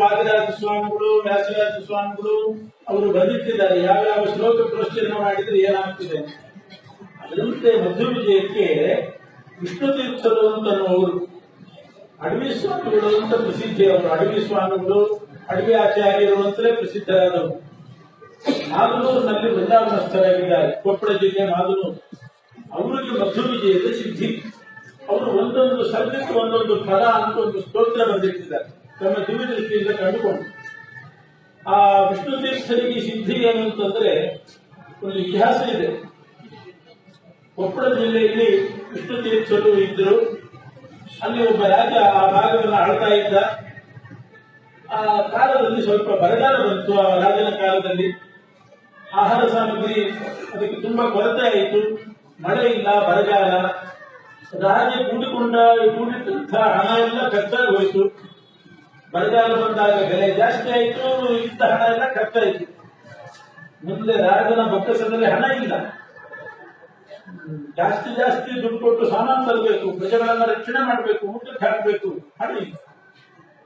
ವಾದಿರಾಜ ಸ್ವಾಮಿಗಳು, ವ್ಯಾಸರಾಜ ಸ್ವಾಮಿಗಳು ಅವರು ಬರೆದಿಟ್ಟಿದ್ದಾರೆ ಯಾವ ಶ್ಲೋಕ ಪುರಸ್ಕರಣ ಮಾಡಿದ್ರೆ ಏನಾಗ್ತಿದೆ. ಅದರಂತೆ ಮಧ್ವ ವಿಜಯಕ್ಕೆ ವಿಷ್ಣು ತೀರ್ಥರು ಅಂತನ್ನುವರು ಅಡವಿ ಸ್ವಾಮಿಗಳು ಅಂತ ಪ್ರಸಿದ್ಧಿ. ಅವರು ಅಡವಿ ಸ್ವಾಮಿಗಳು, ಅಡವಿ ಆಚಾರ್ಯರು ಅಂತಲೇ ಪ್ರಸಿದ್ಧರಾದವರು. ಮಾದನೂರಿನಲ್ಲಿ ವೃಂದಾವನಸ್ಥರಾಗಿದ್ದಾರೆ, ಕೊಪ್ಪಳ ಜಿಲ್ಲೆ ಮಾದನೂರು. ಅವರಿಗೆ ಮಧ್ವ ವಿಜಯದ ಸಿದ್ಧಿ. ಅವರು ಒಂದೊಂದು ಸರ್ಗಕ್ಕೆ ಒಂದೊಂದು ಫಲ ಅಂತ ಒಂದು ಸ್ತೋತ್ರ ಬರೆದಿಟ್ಟಿದ್ದಾರೆ ತಮ್ಮ ದಿವ್ಯ ದೃಷ್ಟಿಯಿಂದ ಕಂಡುಕೊಂಡು. ಆ ವಿಷ್ಣು ತೀರ್ಥರಿಗೆ ಸಿದ್ಧಿ ಏನು ಅಂತಂದ್ರೆ ಒಂದು ಇತಿಹಾಸ ಇದೆ. ಕೊಪ್ಪಳ ಜಿಲ್ಲೆಯಲ್ಲಿ ವಿಷ್ಣು ತೀರ್ಥರು ಇದ್ದರು. ಅಲ್ಲಿ ಒಬ್ಬ ರಾಜ ಆ ಭಾಗವನ್ನು ಆಳ್ತಾ ಇದ್ದ. ಆ ಕಾಲದಲ್ಲಿ ಸ್ವಲ್ಪ ಬರಗಾಲ ಬಂತು. ಆ ರಾಜನ ಕಾಲದಲ್ಲಿ ಆಹಾರ ಸಾಮಗ್ರಿ ಅದಕ್ಕೆ ತುಂಬಾ ಕೊರತೆ ಆಯಿತು. ಮಳೆ ಇಲ್ಲ, ಬರಗಾಲ. ರಾಜ ಕೂಡಿಟ್ಟಂತ ಹಣ ಎಲ್ಲ ಖರ್ಚಾಗಿ ಹೋಯಿತು. ಬರಗಾಲ ಬಂದಾಗ ಬೆಲೆ ಜಾಸ್ತಿ ಆಯಿತು, ಇದ್ದ ಹಣ ಎಲ್ಲ ಖರ್ಚಾಯಿತು. ಮುಂದೆ ರಾಜನ ಬೊಕ್ಕಸದಲ್ಲಿ ಹಣ ಇಲ್ಲ. ಜಾಸ್ತಿ ದುಡ್ಡು ಕೊಟ್ಟು ಸಾಮಾನು ತರಬೇಕು, ಪ್ರಜೆಗಳನ್ನ ರಕ್ಷಣೆ ಮಾಡಬೇಕು, ಊಟಕ್ಕೆ ಹಾಕಬೇಕು, ಹಣ ಇಲ್ಲ.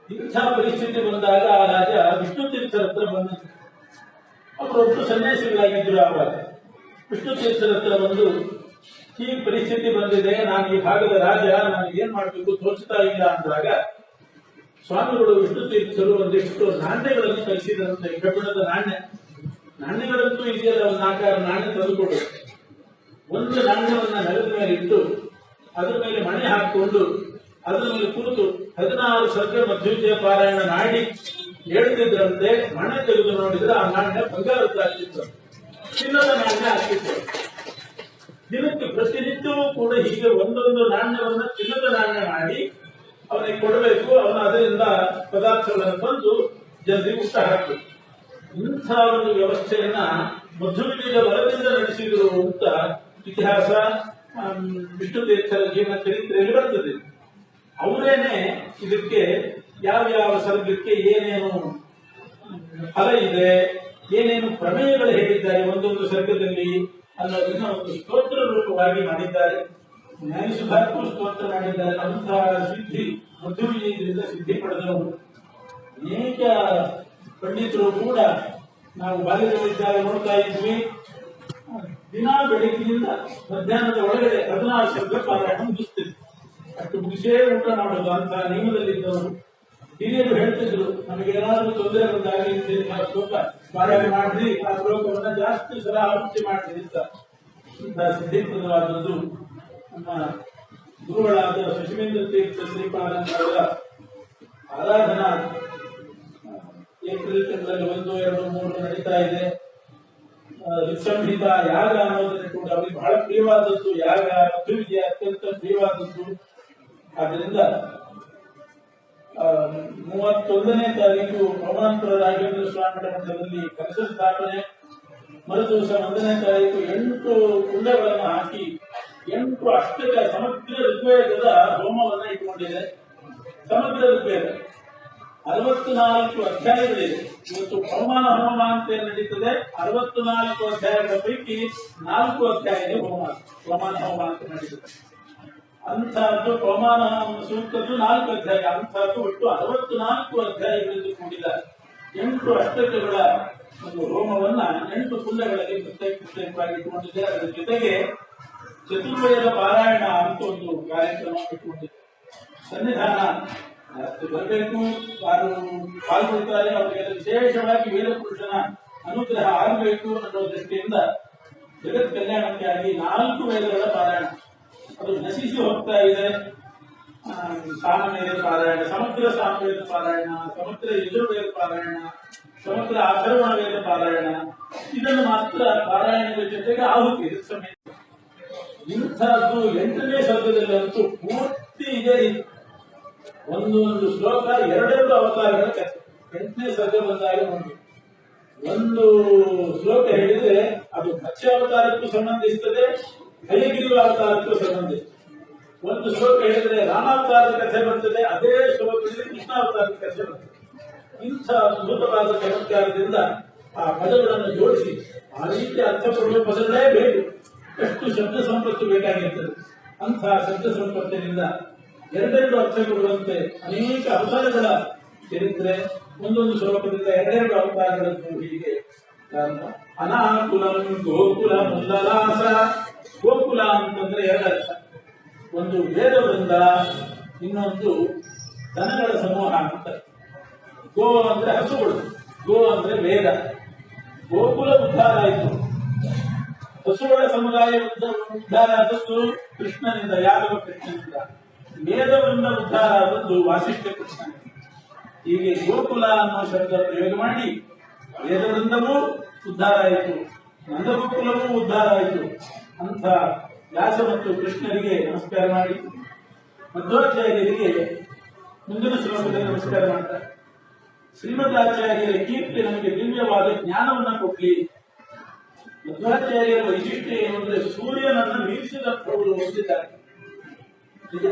ಇಂಥ ಪರಿಸ್ಥಿತಿ ಬಂದಾಗ ಆ ರಾಜ ವಿಷ್ಣು ತೀರ್ಥರ ಹತ್ರ ಬಂದಂತೆ. ಅವರೊಬ್ಬರು ಸನ್ಯಾಸಿಗಳಾಗಿದ್ದರು. ಆವಾಗ ವಿಷ್ಣು ತೀರ್ಥರ ಹತ್ರ ಬಂದು, ಈ ಪರಿಸ್ಥಿತಿ ಬಂದಿದೆ, ನಾನು ಈ ಭಾಗದ ರಾಜ, ನಾನು ಏನ್ ಮಾಡಬೇಕು ತೋಚ್ತಾ ಇಲ್ಲ ಅಂದಾಗ ಸ್ವಾಮಿಗಳು ವಿಷ್ಣು ತೀರ್ಥರು ಒಂದಿಷ್ಟು ನಾಣ್ಯಗಳನ್ನು ಕಲಿಸಿದಂತೆ. ಕಬ್ಬಿಣದ ನಾಣ್ಯಗಳಂತೂ ಇದೆಯಲ್ಲ, ಒಂದು 4 ನಾಣ್ಯ ತಂದುಕೊಡು. ಒಂದು ನಾಣ್ಯವನ್ನ ನೆಲದ ಮೇಲೆ ಇಟ್ಟು ಅದರ ಮೇಲೆ ಮಣೆ ಹಾಕಿಕೊಂಡು ಅದರ ಮೇಲೆ ಕೂತು 16 ಸರ್ಗ ಮಧ್ವಿಜಯ ಪಾರಾಯಣ ಮಾಡಿ ಹೇಳ್ತಿದ್ರಂತೆ. ಮಣೆ ತೆಗೆದು ನೋಡಿದ್ರೆ ಆ ನಾಣ್ಯ ಬಂಗಾರದ್ದಾಗ್ತಿತ್ತು, ಚಿನ್ನದ ನಾಣ್ಯ ಆಗ್ತಿತ್ತು. ದಿನಕ್ಕೆ ಪ್ರತಿನಿತ್ಯವೂ ಕೂಡ ಹೀಗೆ ಒಂದೊಂದು ನಾಣ್ಯವನ್ನ ಚಿನ್ನದ ನಾಣ್ಯ ಮಾಡಿ ಅವನಿಗೆ ಕೊಡಬೇಕು. ಅವನು ಅದರಿಂದ ಪದಾರ್ಥಗಳನ್ನು ತಂದು ಜನರಿಗೆ ಊಟ ಹಾಕಬೇಕು. ಇಂಥ ಒಂದು ವ್ಯವಸ್ಥೆಯನ್ನ ಮಧ್ವವಿಜಯ ವರದಿಂದ ನಡೆಸಿದರು ಅಂತ ಇತಿಹಾಸ ವಿಷ್ಣು ತೀರ್ಥರ ಜೀವನ ಚರಿತ್ರೆಯಲ್ಲಿ ಬರ್ತದೆ. ಅವರೇನೆ ಇದಕ್ಕೆ ಯಾವ ಸರ್ಗಕ್ಕೆ ಏನೇನು ಫಲ ಇದೆ, ಏನೇನು ಪ್ರಮೇಯಗಳು ಹೇಳಿದ್ದಾರೆ ಒಂದೊಂದು ಸರ್ಗದಲ್ಲಿ ಅನ್ನೋದನ್ನ ಒಂದು ಸ್ತೋತ್ರ ರೂಪವಾಗಿ ಮಾಡಿದ್ದಾರೆ. ನ್ಯಾಯಸುಧಾಕ್ಕೂ ಸ್ತೋತ್ರ ಮಾಡಿದ್ದಾರೆ. ಅಂತಹ ಸಿದ್ಧಿ ಮಧ್ವ ವಿಜಯದಿಂದ ಸಿದ್ಧಿ ಪಡೆದವರು ಅನೇಕ ಪಂಡಿತರು ಕೂಡ ನಾವು ಬಾಲ್ಯದಲ್ಲಿದ್ದಾಗ ನೋಡ್ತಾ ಇದ್ವಿ. ದಿನಾ ಬೆಳಗ್ಗಿನಿಂದ ಮಧ್ಯಾಹ್ನದ ಒಳಗಡೆ 16 ಸರ್ಗ ಪಾರಾಯಣ ಮುಗಿಸ್ತಿದ್ವಿ. ಅಷ್ಟು ಮುಗಿಸೇ ಊಟ ಮಾಡೋದು ಅಂತ ನಿಯಮದಲ್ಲಿದ್ದವರು. ಹಿರಿಯರು ಹೇಳ್ತಿದ್ರು, ನಮಗೇನಾದ್ರೂ ತೊಂದರೆ ಬಂದಾಗ ಶ್ಲೋಕ ಪಾರಾಯಣ ಮಾಡ್ರಿ, ಆ ಶ್ಲೋಕವನ್ನ ಜಾಸ್ತಿ ಸಲ ಆವೃತ್ತಿ ಮಾಡ್ರಿ ಅಂತ. ಇಂತಹ ಸಿದ್ಧಿಪ್ರದವಾದದ್ದು ನಮ್ಮ ಗುರುಗಳಾದ ಶಶಿಮೇಂದ್ರ ತೀರ್ಥ ಶ್ರೀಪಾದಂಗಳವರ ಆರಾಧನಾ ಏಪ್ರಿಲ್ ತಿಂಗಳಲ್ಲಿ 1, 2, 3 ನಡೀತಾ ಇದೆ. ಋತ್ಸಂಹಿತ ಯಾಗ ಅನ್ನೋದನ್ನು ಕೂಡ ಅವರಿಗೆ ಬಹಳ ಪ್ರಿಯವಾದದ್ದು. ಯಾಗ ಮಧ್ವ ವಿಜಯ ಅತ್ಯಂತ ಪ್ರಿಯವಾದದ್ದು. ಆದ್ದರಿಂದ 31ನೇ ತಾರೀಕು ಪವಮಾನಪುರ ರಾಘವೇಂದ್ರ ಸ್ವಾಮಿ ಮಠದಲ್ಲಿ ಕಲಶ ಸ್ಥಾಪನೆ. ಮರುದಿವಸ 1ನೇ ತಾರೀಕು 8 ಕುಂಡಗಳನ್ನು ಹಾಕಿ 8 ಅಷ್ಟಕ ಸಮಗ್ರ ಋಗ್ವೇದದ ಹೋಮವನ್ನ ಇಟ್ಟುಕೊಂಡಿದೆ. ಸಮಗ್ರ ಋಗ್ವೇದ 64 ಅಧ್ಯಾಯಗಳಿದೆ. ಇವತ್ತು ಪವಮಾನ ಹೋಮ ಅಂತ ನಡೀತದೆ. 64 ಅಧ್ಯಾಯಗಳ ಪೈಕಿ 4 ಅಧ್ಯಾಯ ಪವಮಾನ ಹೋಮ ಅಂತ ನಡೀತದೆ. ಅಂತಹದ್ದು ಪವಮಾನ ಸೂಕ್ತದ್ದು 4 ಅಧ್ಯಾಯ. ಅಂತಹದ್ದು ಒಟ್ಟು 64 ಅಧ್ಯಾಯಗಳಿಂದ ಕೂಡಿದ 8 ಅಷ್ಟಕಗಳ ಒಂದು ಹೋಮವನ್ನ 8 ಕುಂಡಗಳಲ್ಲಿ ಪ್ರತ್ಯೇಕವಾಗಿ ಇಟ್ಟುಕೊಂಡಿದೆ. ಅದರ ಜೊತೆಗೆ ಚತುರ್ವೇದ ಪಾರಾಯಣ ಅಂತ ಒಂದು ಕಾರ್ಯಕ್ರಮ ಇಟ್ಟುಕೊಂಡಿದೆ. ಸನ್ನಿಧಾನ ಜಾಸ್ತಿ ಬರಬೇಕು, ಯಾರು ಪಾಲ್ಗೊಳ್ತಾರೆ ಅವರಿಗೆ ವಿಶೇಷವಾಗಿ ವೇದ ಪುರುಷನ ಅನುಗ್ರಹ ಆಗಬೇಕು ಅನ್ನೋ ದೃಷ್ಟಿಯಿಂದ ಜಗತ್ ಕಲ್ಯಾಣಕ್ಕಾಗಿ 4 ವೇದಗಳ ಪಾರಾಯಣ ಅದು ನಶಿಸಿ ಹೋಗ್ತಾ ಇದೆ. ಸಾಮಾನ್ಯ ಪಾರಾಯಣ, ಸಮಗ್ರ ಸಾಮವೇದ ಪಾರಾಯಣ, ಸಮಗ್ರ ಯಜುರ್ವೇದ ಪಾರಾಯಣ, ಸಮಗ್ರ ಅಥರ್ವಣ ವೇದ ಪಾರಾಯಣ, ಇದನ್ನು ಮಾತ್ರ ಪಾರಾಯಣದ ಜೊತೆಗೆ ಆಹುತಿ ಸಮಯ. ಇಂಥದ್ದು 8ನೇ ಸರ್ಗದಲ್ಲಂತೂ ಪೂರ್ತಿ ಇದೆ. ಒಂದೊಂದು ಶ್ಲೋಕ 2 ಅವತಾರಗಳ ಕಥೆ. 8ನೇ ಸರ್ಗ ಬಂದಾಗ ನೋಡಿ, ಒಂದು ಶ್ಲೋಕ ಹೇಳಿದ್ರೆ ಅದು ಮತ್ಸ್ಯ ಅವತಾರಕ್ಕೂ ಸಂಬಂಧಿಸ್ತದೆ, ಹಯಗಿರಿ ಅವತಾರಕ್ಕೂ ಸಂಬಂಧಿಸ್ತದೆ. ಒಂದು ಶ್ಲೋಕ ಹೇಳಿದ್ರೆ ರಾಮಾವತಾರದ ಕಥೆ ಬರ್ತದೆ, ಅದೇ ಶ್ಲೋಕದಲ್ಲಿ ಕೃಷ್ಣಾವತಾರದ ಕಥೆ ಬರ್ತದೆ. ಇಂಥ ಅದ್ಭುತವಾದ ಚಮತ್ಕಾರದಿಂದ ಆ ಪದಗಳನ್ನು ಜೋಡಿಸಿ ಆ ರೀತಿ ಅರ್ಥ ಕೊಡುವ ಪದಗಳೇ ಬೇಕು. ಎಷ್ಟು ಶಬ್ದ ಸಂಪತ್ತು ಬೇಕಾಗಿರ್ತದೆ. ಅಂತಹ ಶಬ್ದ ಸಂಪತ್ತಿನಿಂದ 2 ಅರ್ಥ ಕೊಡುವಂತೆ ಅನೇಕ ಅವತಾರಗಳ ಚರಿತ್ರೆ ಒಂದೊಂದು ಶ್ಲೋಕದಿಂದ ಎರಡೆರಡು ಅವತಾರಗಳನ್ನು ಹೀಗೆ ಅನಾಕುಲಂ ಗೋಕುಲ ಮುಲ್ಲಲಾಸ. ಗೋಕುಲ ಅಂತಂದ್ರೆ ಎರಡರ್ಥ, ಒಂದು ವೇದವೃಂದ, ಇನ್ನೊಂದು ದನಗಳ ಸಮೂಹ ಅಂತ. ಗೋ ಅಂದ್ರೆ ಹಸುಗಳು, ಗೋ ಅಂದ್ರೆ ವೇದ. ಗೋಕುಲ ಉದ್ಧಾರ ಆಯಿತು, ಹಸುಗಳ ಸಮುದಾಯ ಉದ್ಧಾರ ಆದದ್ದು ಕೃಷ್ಣನಿಂದ, ಯಾದವ ಕೃಷ್ಣನಿಂದ. ವೇದವೃಂದ ಉದ್ಧಾರ ಆದದ್ದು ವಾಸಿಷ್ಠ ಕೃಷ್ಣನಿಂದ. ಹೀಗೆ ಗೋಕುಲ ಅನ್ನೋ ಶಬ್ದ ಪ್ರಯೋಗ ಮಾಡಿ ವೇದವೃಂದವೂ ಉದ್ಧಾರ ಆಯಿತು, ನಂದಗೋಕುಲವೂ ಉದ್ಧಾರ ಆಯಿತು ಅಂತ ವ್ಯಾಸ ಮತ್ತು ಕೃಷ್ಣರಿಗೆ ನಮಸ್ಕಾರ ಮಾಡಿ ಮಧ್ವಾಚಾರ್ಯರಿಗೆ ಮುಂದಿನ ಶ್ಲೋಕದಲ್ಲಿ ನಮಸ್ಕಾರ ಮಾಡ್ತಾರೆ. ಶ್ರೀಮದಾಚಾರ್ಯರ ಕೀರ್ತಿ ನಮಗೆ ದಿವ್ಯವಾದ ಜ್ಞಾನವನ್ನು ಕೊಡ್ಲಿ. ಮಧ್ವಾಚಾರ್ಯರ ವೈಶಿಷ್ಟ್ಯ ಏನು ಅಂದ್ರೆ ಸೂರ್ಯನನ್ನು ಮೀರಿಸಿದಂಥವರು ಹೊಂದಿದ್ದಾರೆ. ನಿಜ.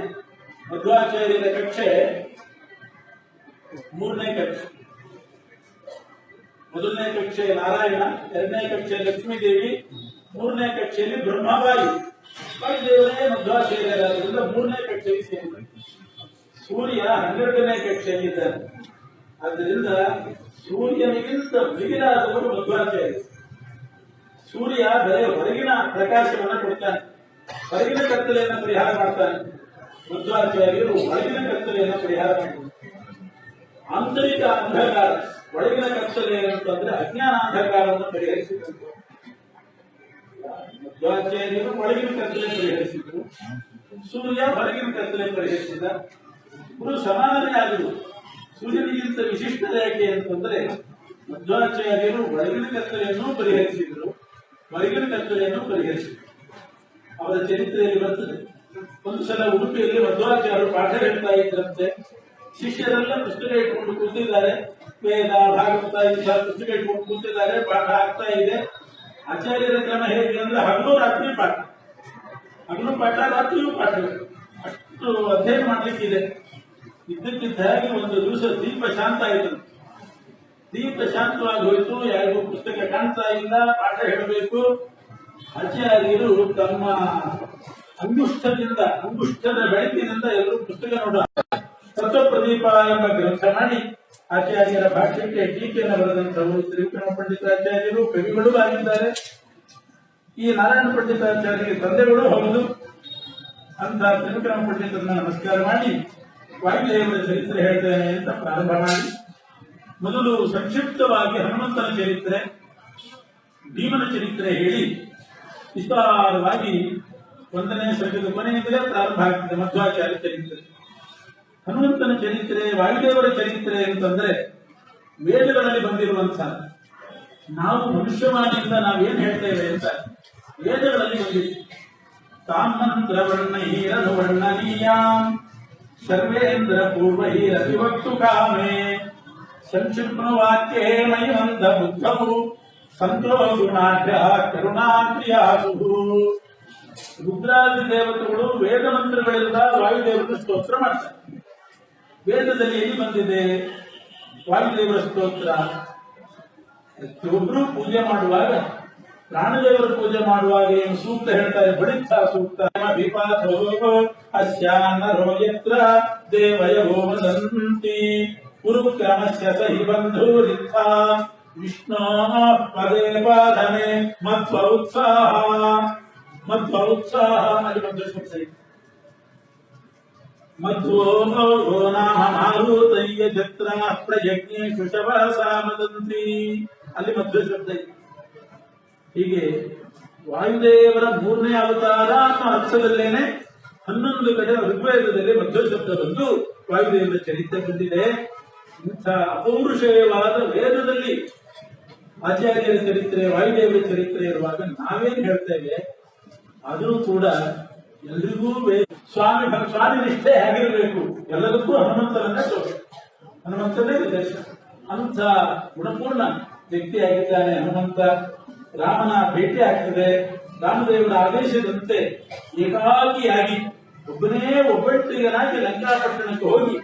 ಮಧ್ವಾಚಾರ್ಯರ ಕಕ್ಷೆ ಮೂರನೇ ಕಕ್ಷೆ. ಮೊದಲನೇ ಕಕ್ಷೆ ನಾರಾಯಣ, ಎರಡನೇ ಕಕ್ಷೆ ಲಕ್ಷ್ಮೀದೇವಿ, ಮೂರನೇ ಕಕ್ಷೆಯಲ್ಲಿ ಬ್ರಹ್ಮವಾಯು. ವಾಯುದೇವರೇ ಮಧ್ವಾಚಾರ್ಯರಾದ್ರಿಂದ ಮೂರನೇ ಕಕ್ಷೆಯಲ್ಲಿ ಸೇರಿದ್ದಾರೆ. ಸೂರ್ಯ 12ನೇ ಕಕ್ಷೆಯಲ್ಲಿದ್ದಾರೆ. ಆದ್ದರಿಂದ ಸೂರ್ಯನಿಗಿಂತ ಮಿಗಿಲಾದವರು ಮಧ್ವಾಚಾರ್ಯ. ಸೂರ್ಯ ಬರೀ ಹೊರಗಿನ ಪ್ರಕಾಶವನ್ನು ಕೊಡ್ತಾನೆ, ಹೊರಗಿನ ಕತ್ತಲೆಯನ್ನು ಪರಿಹಾರ ಮಾಡ್ತಾನೆ. ಮಧ್ವಾಚಾರ್ಯರು ಹೊರಗಿನ ಕತ್ತಲೆಯನ್ನು ಪರಿಹಾರ ಮಾಡ್ತಾರೆ. ಆಂತರಿಕ ಅಂಧಕಾರ, ಒಳಗಿನ ಕತ್ತಲೆ ಅಂತಂದ್ರೆ ಅಜ್ಞಾನ ಅಂಧಕಾರವನ್ನು ಪರಿಹರಿಸಿದರು. ಮಧ್ವಾಚಾರ್ಯರು ಒಳಗಿನ ಕತ್ತಲೆ ಪರಿಹರಿಸಿದರು, ಸೂರ್ಯ ಹೊರಗಿನ ಕತ್ತಲೆ ಪರಿಹರಿಸಿದ. ಇವರು ಸಮಾನನೇ ಆದರು. ಸೂರ್ಯನಿಗಿಂತ ವಿಶಿಷ್ಟ ಯಾಕೆ ಅಂತಂದ್ರೆ ಮಧ್ವಾಚಾರ್ಯರು ಒಳಗಿನ ಕತ್ತಲೆಯನ್ನು ಪರಿಹರಿಸಿದರು, ಹೊರಗಿನ ಕತ್ತಲೆಯನ್ನು ಪರಿಹರಿಸಿದರು. ಅವರ ಚರಿತ್ರೆಯಲ್ಲಿ ಬರ್ತದೆ. ಒಂದು ಸಲ ಉಡುಪಿಯಲ್ಲಿ ಮಧ್ವಾಚಾರ್ಯರು ಪಾಠ ಹೇಳ್ತಾ ಇದ್ರಂತೆ. ಶಿಷ್ಯರೆಲ್ಲ ಪುಸ್ತಕ ಇಟ್ಕೊಂಡು ಕೂತಿದ್ದಾರೆ, ವೇದ ಭಾಗವತ ಇಂಥ ಪುಸ್ತಕ ಇಟ್ಕೊಂಡು ಕೂತಿದ್ದಾರೆ, ಪಾಠ ಆಗ್ತಾ ಇದೆ. ಆಚಾರ್ಯರ ಕ್ರಮ ಹೇಗೆ ಅಂದ್ರೆ ಹಗಲು ರಾತ್ರಿ ಪಾಠ, ಹಗಲು ಪಾಠ ರಾತ್ರಿಯೂ ಪಾಠ, ಅಷ್ಟು ಅಧ್ಯಯನ ಮಾಡ್ಲಿಕ್ಕಿದೆ. ಇದ್ದಕ್ಕಿದ್ದಾಗಿ ಒಂದು ದಿವಸ ದೀಪ ಶಾಂತ ಆಯಿತು. ದೀಪ ಶಾಂತವಾಗಿ ಹೋಯಿತು, ಯಾರಿಗೂ ಪುಸ್ತಕ ಕಾಣ್ತಾ ಇಲ್ಲ, ಪಾಠ ಹೇಳಬೇಕು. ಆಚಾರ್ಯರು ತಮ್ಮ ಅಂಗುಷ್ಟದ ಬೆಳಕಿನಿಂದ ಎಲ್ಲರೂ ಪುಸ್ತಕ ನೋಡ ತತ್ವಪ್ರದೀಪ ಎಂಬ ಗ್ರಂಥ ಮಾಡಿ ಆಚಾರ್ಯರ ಭಾಷ್ಯಕ್ಕೆ ಟೀಕೆಯನ್ನು ಬರೆದಂಥವರು ತ್ರಿವಿಕ್ರಮ ಪಂಡಿತಾಚಾರ್ಯರು ಕವಿಗಳೂ ಆಗಿದ್ದಾರೆ. ಈ ನಾರಾಯಣ ಪಂಡಿತಾಚಾರ್ಯರಿಗೆ ತಂದೆಗಳು ಹೌದು. ಅಂತ ತ್ರಿವಿಕ್ರಮ ಪಂಡಿತರನ್ನ ನಮಸ್ಕಾರ ಮಾಡಿ ವಾಯುದೇವರ ಚರಿತ್ರೆ ಹೇಳ್ತೇನೆ ಅಂತ ಪ್ರಾರಂಭ ಮಾಡಿ, ಮೊದಲು ಸಂಕ್ಷಿಪ್ತವಾಗಿ ಹನುಮಂತನ ಚರಿತ್ರೆ, ಭೀಮನ ಚರಿತ್ರೆ ಹೇಳಿ ವಿಸ್ತಾರವಾಗಿ 1ನೇ ಸರ್ಗದ ಕೊನೆಯಿಂದಲೇ ಪ್ರಾರಂಭ ಆಗ್ತದೆ ಮಧ್ವಾಚಾರ್ಯ ಚರಿತ್ರೆ. ಹನುಮಂತನ ಚರಿತ್ರೆ, ವಾಯುದೇವರ ಚರಿತ್ರೆ ಅಂತಂದ್ರೆ ವೇದಗಳಲ್ಲಿ ಬಂದಿರುವಂತಹ, ನಾವು ಮನುಷ್ಯವಾಣಿಯಿಂದ ನಾವೇನ್ ಹೇಳ್ತೇವೆ ಅಂತ ವೇದಗಳಲ್ಲಿ ಬಂದಿದೆ. ತಾಮಂತ್ರ ವರ್ಣಹೀರನು ವರ್ಣನೀಯಾಂ ಸರ್ವೇಂದ್ರ ಪೂರ್ವಹೀರತಿವಕ್ತು ಕಾಮೇ ಸಂಕ್ಷಿಪ್ತ ವಾಕ್ಯೇ ಮೈವಂತ ಬುದ್ಧವು ಸಂತೋ ಗುಣಾಢ್ಯ ಕರುಣಾಕ್ರಿಯಾಸು. ರುದ್ರಾದಿ ದೇವತೆಗಳು ವೇದ ಮಂತ್ರಗಳಿಂದ ವಾಯುದೇವರ ಸ್ತೋತ್ರ ಮಾಡ್ತಾರೆ. ವೇದದಲ್ಲಿ ಎಲ್ಲಿ ಬಂದಿದೆ ವಾಯುದೇವರ ಸ್ತೋತ್ರ? ಪ್ರತಿಯೊಬ್ಬರು ಪೂಜೆ ಮಾಡುವಾಗ, ಪ್ರಾಣದೇವರ ಪೂಜೆ ಮಾಡುವಾಗ ಏನು ಸೂಕ್ತ ಹೇಳ್ತಾರೆ? ಬಳಿತ ಸೂಕ್ತ. ಅಸ್ಯಾನರೋ ಯತ್ರ ದೇವಯೋ ವದಂತಿ ಕುರುಕ್ರಮಸ್ಯ ಸಹಿ ಬಂಧುರಿತ್ಥ ವಿಷ್ಣೋ ಪದೇ ಪಾಧನೆ ಮಧ್ವ ಉತ್ಸಾಹ ಅಲ್ಲಿ ಬಂಧು ಮಧ್ವೋ ನಾಮ ಮಾರುತಯ್ಯ ಚತ್ರ ಪ್ರಯಜ್ಞೇಶು ಶವಸಾಮದಂತಿ ಅಲ್ಲಿ ಮಧ್ವ ಶಬ್ದ ಇದೆ. ಹೀಗೆ ವಾಯುದೇವರ 3ನೇ ಅವತಾರ ಅನ್ನೋ ಅರ್ಥದಲ್ಲೇನೆ 11 ಕಡೆ ಋಗ್ವೇದದಲ್ಲಿ ಮಧ್ವ ಶಬ್ದ ಬಂದು ವಾಯುದೇವರ ಚರಿತ್ರೆ ಬಂದಿದೆ. ಇಂಥ ಅಪೌರುಷೇಯವಾದ ವೇದದಲ್ಲಿ ಆಚಾರ್ಯರ ಚರಿತ್ರೆ, ವಾಯುದೇವರ ಚರಿತ್ರೆ ಇರುವಾಗ ನಾವೇನು ಹೇಳ್ತೇವೆ ಆದರೂ ಕೂಡ ಎಲ್ರಿಗೂ ಸ್ವಾಮಿ ನಿಷ್ಠೆ ಹೇಗಿರಬೇಕು, ಎಲ್ಲದಕ್ಕೂ ಹನುಮಂತನನ್ನೇ ತೋರಿಸ, ಹನುಮಂತನೇ ನಿರ್ದೇಶ. ಅಂಥ ಗುಣಪೂರ್ಣ ವ್ಯಕ್ತಿಯಾಗಿದ್ದಾನೆ ಹನುಮಂತ. ರಾಮನ ಭೇಟಿ ಆಗ್ತದೆ. ರಾಮದೇವರ ಆದೇಶದಂತೆ ಏಕಾಕಿಯಾಗಿ ಒಬ್ಬಂಟಿಗನಾಗಿ ಲಂಕಾಪಟ್ಟಣಕ್ಕೆ ಹೋಗಿ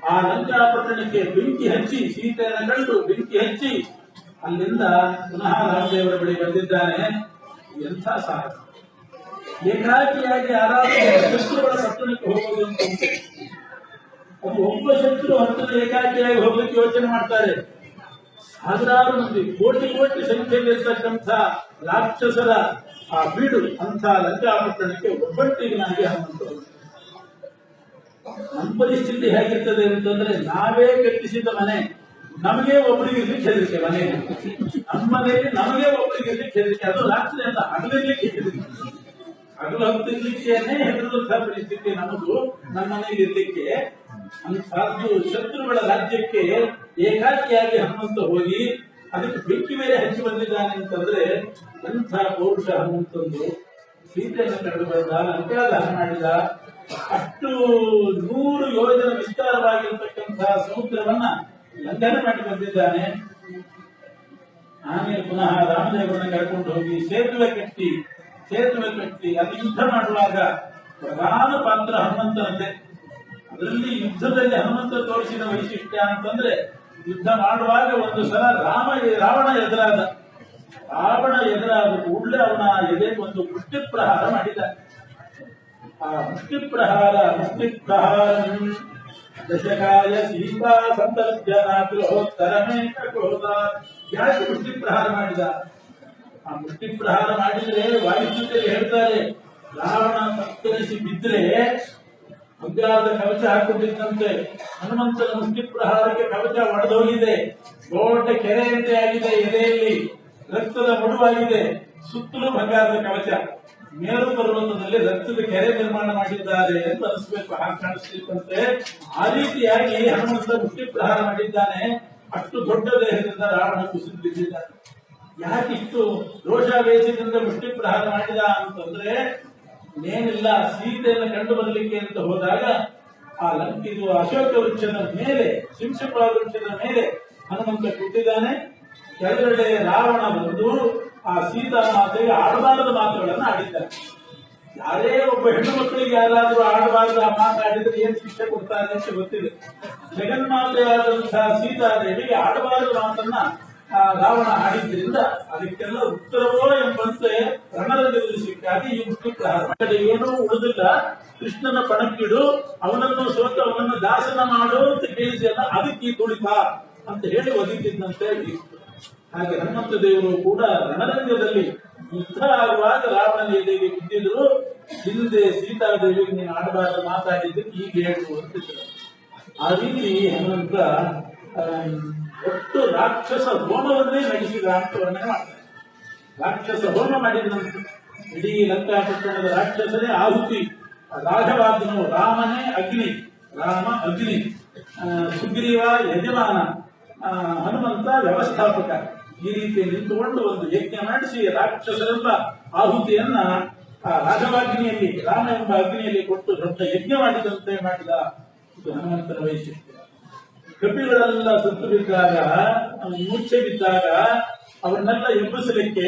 ಆ ಲಂಕಾಪಟ್ಟಣಕ್ಕೆ ಬೆಂಕಿ ಹಚ್ಚಿ, ಸೀತೆಯನ್ನು ಕಂಡು ಬೆಂಕಿ ಹಚ್ಚಿ ಅಲ್ಲಿಂದ ಪುನಃ ರಾಮದೇವರ ಬಳಿ ಬಂದಿದ್ದಾನೆ. ಎಂಥ ಸಾಹಸ! ಏಕಾಕಿಯಾಗಿ ಯಾರಾದರೂ ಶತ್ರುಗಳ ಪಟ್ಟಣಕ್ಕೆ ಹೋಗುವುದು ಅಂತ ಅದು ಒಬ್ಬ ಶತ್ರು ಹತ್ತದ ಏಕಾಕಿಯಾಗಿ ಹೋಗ್ಲಿಕ್ಕೆ ಯೋಚನೆ ಮಾಡ್ತಾರೆ. ಸಾವಿರಾರು ಮಂದಿ ಕೋಟಿ ಕೋಟಿ ಸಂಖ್ಯೆಯಲ್ಲಿರ್ತಕ್ಕಂಥ ರಾಕ್ಷಸರ ಆ ಬೀಡು ಅಂತ ಲಂಕಾಪಟ್ಟಣಕ್ಕೆ ಒಬ್ಬಟ್ಟಿಗನಾಗಿ ಹನುಮಂತ. ನಮ್ಮ ಪರಿಸ್ಥಿತಿ ಹೇಗಿರ್ತದೆ ಅಂತಂದ್ರೆ, ನಾವೇ ಕಟ್ಟಿಸಿದ ಮನೆ ನಮಗೆ ಒಬ್ಬರಿಗೆ ಇರ್ಲಿಕ್ಕೆ ಹೆದರಿಕೆ. ಮನೆ ನಮ್ಮ ಮನೆಯಲ್ಲಿ ನಮಗೆ ಒಬ್ಬರಿಗೆ ಇರ್ಲಿಕ್ಕೆ ಹೆದರಿಕೆ. ಅದು ರಾತ್ರಿ ಅಂತ ಹಗಲಿರ್ಲಿಕ್ಕೆ ಹೆದರಿಕೆ, ಹಗಲು ಹತ್ತಿರ್ಲಿಕ್ಕೇನೆ ಹೆದರಿದಂತಹ ಪರಿಸ್ಥಿತಿ ನಮ್ಮದು. ನಮ್ಮ ಮನೆಯಲ್ಲಿ ಇರ್ಲಿಕ್ಕೆ ಅಂತಹದ್ದು ಶತ್ರುಗಳ ರಾಜ್ಯಕ್ಕೆ ಏಕಾಕಿಯಾಗಿ ಹನುಮಂತ ಹೋಗಿ ಅದಕ್ಕೆ ಬೆಂಕಿ ಮೇಲೆ ಹಚ್ಚಿ ಬಂದಿದ್ದಾನೆ ಅಂತಂದ್ರೆ ಎಂಥ ಪೌರುಷ ಹನುಮಂತಂದು. ಸೀತೆಯನ್ನು ಕರೆದು ಬಂದ, ಲಂಕಾದಹನ ಮಾಡಿದ. ಅಷ್ಟು 100 ಯೋಜನ ವಿಸ್ತಾರವಾಗಿರ್ತಕ್ಕಂತಹ ಸಮುದ್ರವನ್ನ ಲಂಘನೆ ಮಾಡಿ ಬಂದಿದ್ದಾನೆ. ಆಮೇಲೆ ಪುನಃ ರಾಮದೇವರನ್ನ ಕರ್ಕೊಂಡು ಹೋಗಿ ಸೇತುವೆ ಕಟ್ಟಿ ಅದು ಯುದ್ಧ ಮಾಡುವಾಗ ಪ್ರಧಾನ ಪಾತ್ರ ಹನುಮಂತನಂತೆ. ಅದರಲ್ಲಿ ಯುದ್ಧದಲ್ಲಿ ಹನುಮಂತ ತೋರಿಸಿದ ವೈಶಿಷ್ಟ್ಯ ಅಂತಂದ್ರೆ, ಯುದ್ಧ ಮಾಡುವಾಗ ಒಂದು ಸಲ ರಾವಣ ಎದುರಾದ ಕೂಡಲೇ ಅವನ ಎದೆಗೆ ಒಂದು ಮುಷ್ಟಿ ಪ್ರಹಾರ ಮಾಡಿದ. ಆ ಮುಷ್ಟಿ ಪ್ರಹಾರ ದಶಕಾಯ ಸೀತಾ ಸಂತರ್ಜನೋತ್ತರಮೇ ಕ್ರೋಧ. ಯಾಕೆ ಮುಷ್ಟಿ ಪ್ರಹಾರ ಮಾಡಿದ? ಆ ಮುಷ್ಟಿ ಪ್ರಹಾರ ಮಾಡಿದ್ರೆ ವಾಯುಸ್ತುತಿಯಲ್ಲಿ ಹೇಳ್ತಾರೆ, ರಾವಣ ತತ್ತರಿಸಿ ಬಿದ್ರೆ ಬಂಗಾರದ ಕವಚ ಹಾಕೊಂಡಿದ್ದಂತೆ ಹನುಮಂತನ ಮುಷ್ಟಿ ಪ್ರಹಾರಕ್ಕೆ ಕವಚ ಒಡೆದೋಗಿದೆ. ದೊಡ್ಡ ಕೆರೆಯಂತೆ ಆಗಿದೆ, ಎದೆಯಲ್ಲಿ ರಕ್ತದ ಮಡುವಾಗಿದೆ, ಸುತ್ತಲೂ ಬಂಗಾರದ ಕವಚ. ಮೇರು ಪರ್ವತದಲ್ಲಿ ರಕ್ತದ ಕೆರೆ ನಿರ್ಮಾಣ ಮಾಡಿದ್ದಾರೆ ಅಂತ ಅನಿಸ್ಬೇಕು, ಹಾಗೆ ಕಾಣಿಸ್ತಿತ್ತಂತೆ. ಆ ರೀತಿಯಾಗಿ ಹನುಮಂತ ಮುಷ್ಟಿ ಪ್ರಹಾರ ಮಾಡಿದ್ದಾನೆ. ಅಷ್ಟು ದೊಡ್ಡ ದೇಹದಿಂದ ರಾವಣ ಕುಸಿದು ಬಿದ್ದಿದ್ದಾನೆ. ಯಾಕಿಷ್ಟು ರೋಷಾವೇಶದಿಂದ ಮುಷ್ಟಿ ಪ್ರಹಾರ ಮಾಡಿದ ಅಂತಂದ್ರೆ, ಏನಿಲ್ಲ, ಸೀತೆಯನ್ನು ಕಂಡು ಬರಲಿಕ್ಕೆ ಅಂತ ಹೋದಾಗ ಆ ಇದು ಅಶೋಕ ವೃಕ್ಷದ ಮೇಲೆ, ಶಿಂಶಪ ವೃಕ್ಷದ ಮೇಲೆ ಹನುಮಂತ ಕೂತಿದ್ದಾನೆ. ಕೆಳಗಡೆ ರಾವಣ ಬಂದು ಆ ಸೀತಾ ಮಾತೆಗೆ ಆಡಬಾರದ ಮಾತುಗಳನ್ನು ಆಡಿದ್ದಾರೆ. ಯಾರೇ ಒಬ್ಬ ಹೆಣ್ಣು ಮಕ್ಕಳಿಗೆ ಯಾರಾದ್ರೂ ಆಡಬಾರದ ಮಾತಾಡಿದ್ರೆ ಏನ್ ಶಿಕ್ಷೆ ಕೊಡ್ತಾರೆ ಅಂತ ಗೊತ್ತಿದೆ. ಜಗನ್ಮಾತೆಯಾದಂತಹ ಸೀತಾದೇವಿಗೆ ಆಡಬಾರದ ಮಾತನ್ನ ರಾವಣ ಆಡಿದ್ರಿಂದ ಅದಕ್ಕೆಲ್ಲ ಉತ್ತರವೋ ಎಂಬಂತೆ ರಣರಂಗದಲ್ಲಿ ಸಿಕ್ಕಾಗಿ ಈ ಮುಷ್ಟಿ ಪ್ರಹಾರ. ಏನೂ ಉಳಿದಿಲ್ಲ, ಕೃಷ್ಣನ ಪಣಕ್ಕಿಡು, ಅವನನ್ನು ಸೋತು ಅವನನ್ನು ದಾಸನ ಮಾಡು ಅಂತ ಕೇಳಿಸಿಲ್ಲ, ಅದಕ್ಕೆ ತುಳಿತ ಅಂತ ಹೇಳಿ ಒದಗಿದ್ದಂತೆ. ಹಾಗೆ ಹನುಮಂತ ದೇವರು ಕೂಡ ರಣರಂಗದಲ್ಲಿ ಯುದ್ಧ ಆಗುವಾಗ ರಾವಣನ ಎದೆಗೆ ಬಿದ್ದಿದ್ರು. ಹಿಂದೆ ಸೀತಾದೇವಿಗೆ ನೀನು ಆಡಬಾರದು ಮಾತಾಡಿದ್ದಕ್ಕೆ ಈಗ ಹೇಳು ಅಂತಿದ್ರು. ಆ ರೀತಿ ಹನುಮಂತ ಒಟ್ಟು ರಾಕ್ಷಸ ಹೋಮವನ್ನೇ ನಡೆಸಿದ ಅಂತ ವರ್ಣನೆ ಮಾಡ್ತಾರೆ. ರಾಕ್ಷಸ ಹೋಮ ಮಾಡಿದಂತೆ ಇಡೀ ಲಂಕಾಪಟ್ಟಣದ ರಾಕ್ಷಸನೇ ಆಹುತಿ. ರಾಘವಾದನು ರಾಮನೇ ಅಗ್ನಿ, ರಾಮ ಅಗ್ನಿ, ಸುಗ್ರೀವ ಯಜಮಾನ, ಹನುಮಂತ ವ್ಯವಸ್ಥಾಪಕ. ಈ ರೀತಿ ನಿಂತುಕೊಂಡು ಒಂದು ಯಜ್ಞ ಮಾಡಿಸಿ ರಾಕ್ಷಸರೆಂಬ ಆಹುತಿಯನ್ನ ರಾಘವಾಗ್ನಿಯಲ್ಲಿ, ರಾಮ ಎಂಬ ಅಗ್ನಿಯಲ್ಲಿ ಕೊಟ್ಟು ದೊಡ್ಡ ಯಜ್ಞ ಮಾಡಿದಂತೆ ಮಾಡಿದ. ಇದು ಹನುಮಂತನ ವೈಶಿಷ್ಟ್ಯ. ಕಪಿಗಳೆಲ್ಲ ಸತ್ತು ಬಿದ್ದಾಗ, ಮೂರ್ಛೆ ಬಿದ್ದಾಗ ಅವರನ್ನೆಲ್ಲ ಎಬ್ಬಿಸಲಿಕ್ಕೆ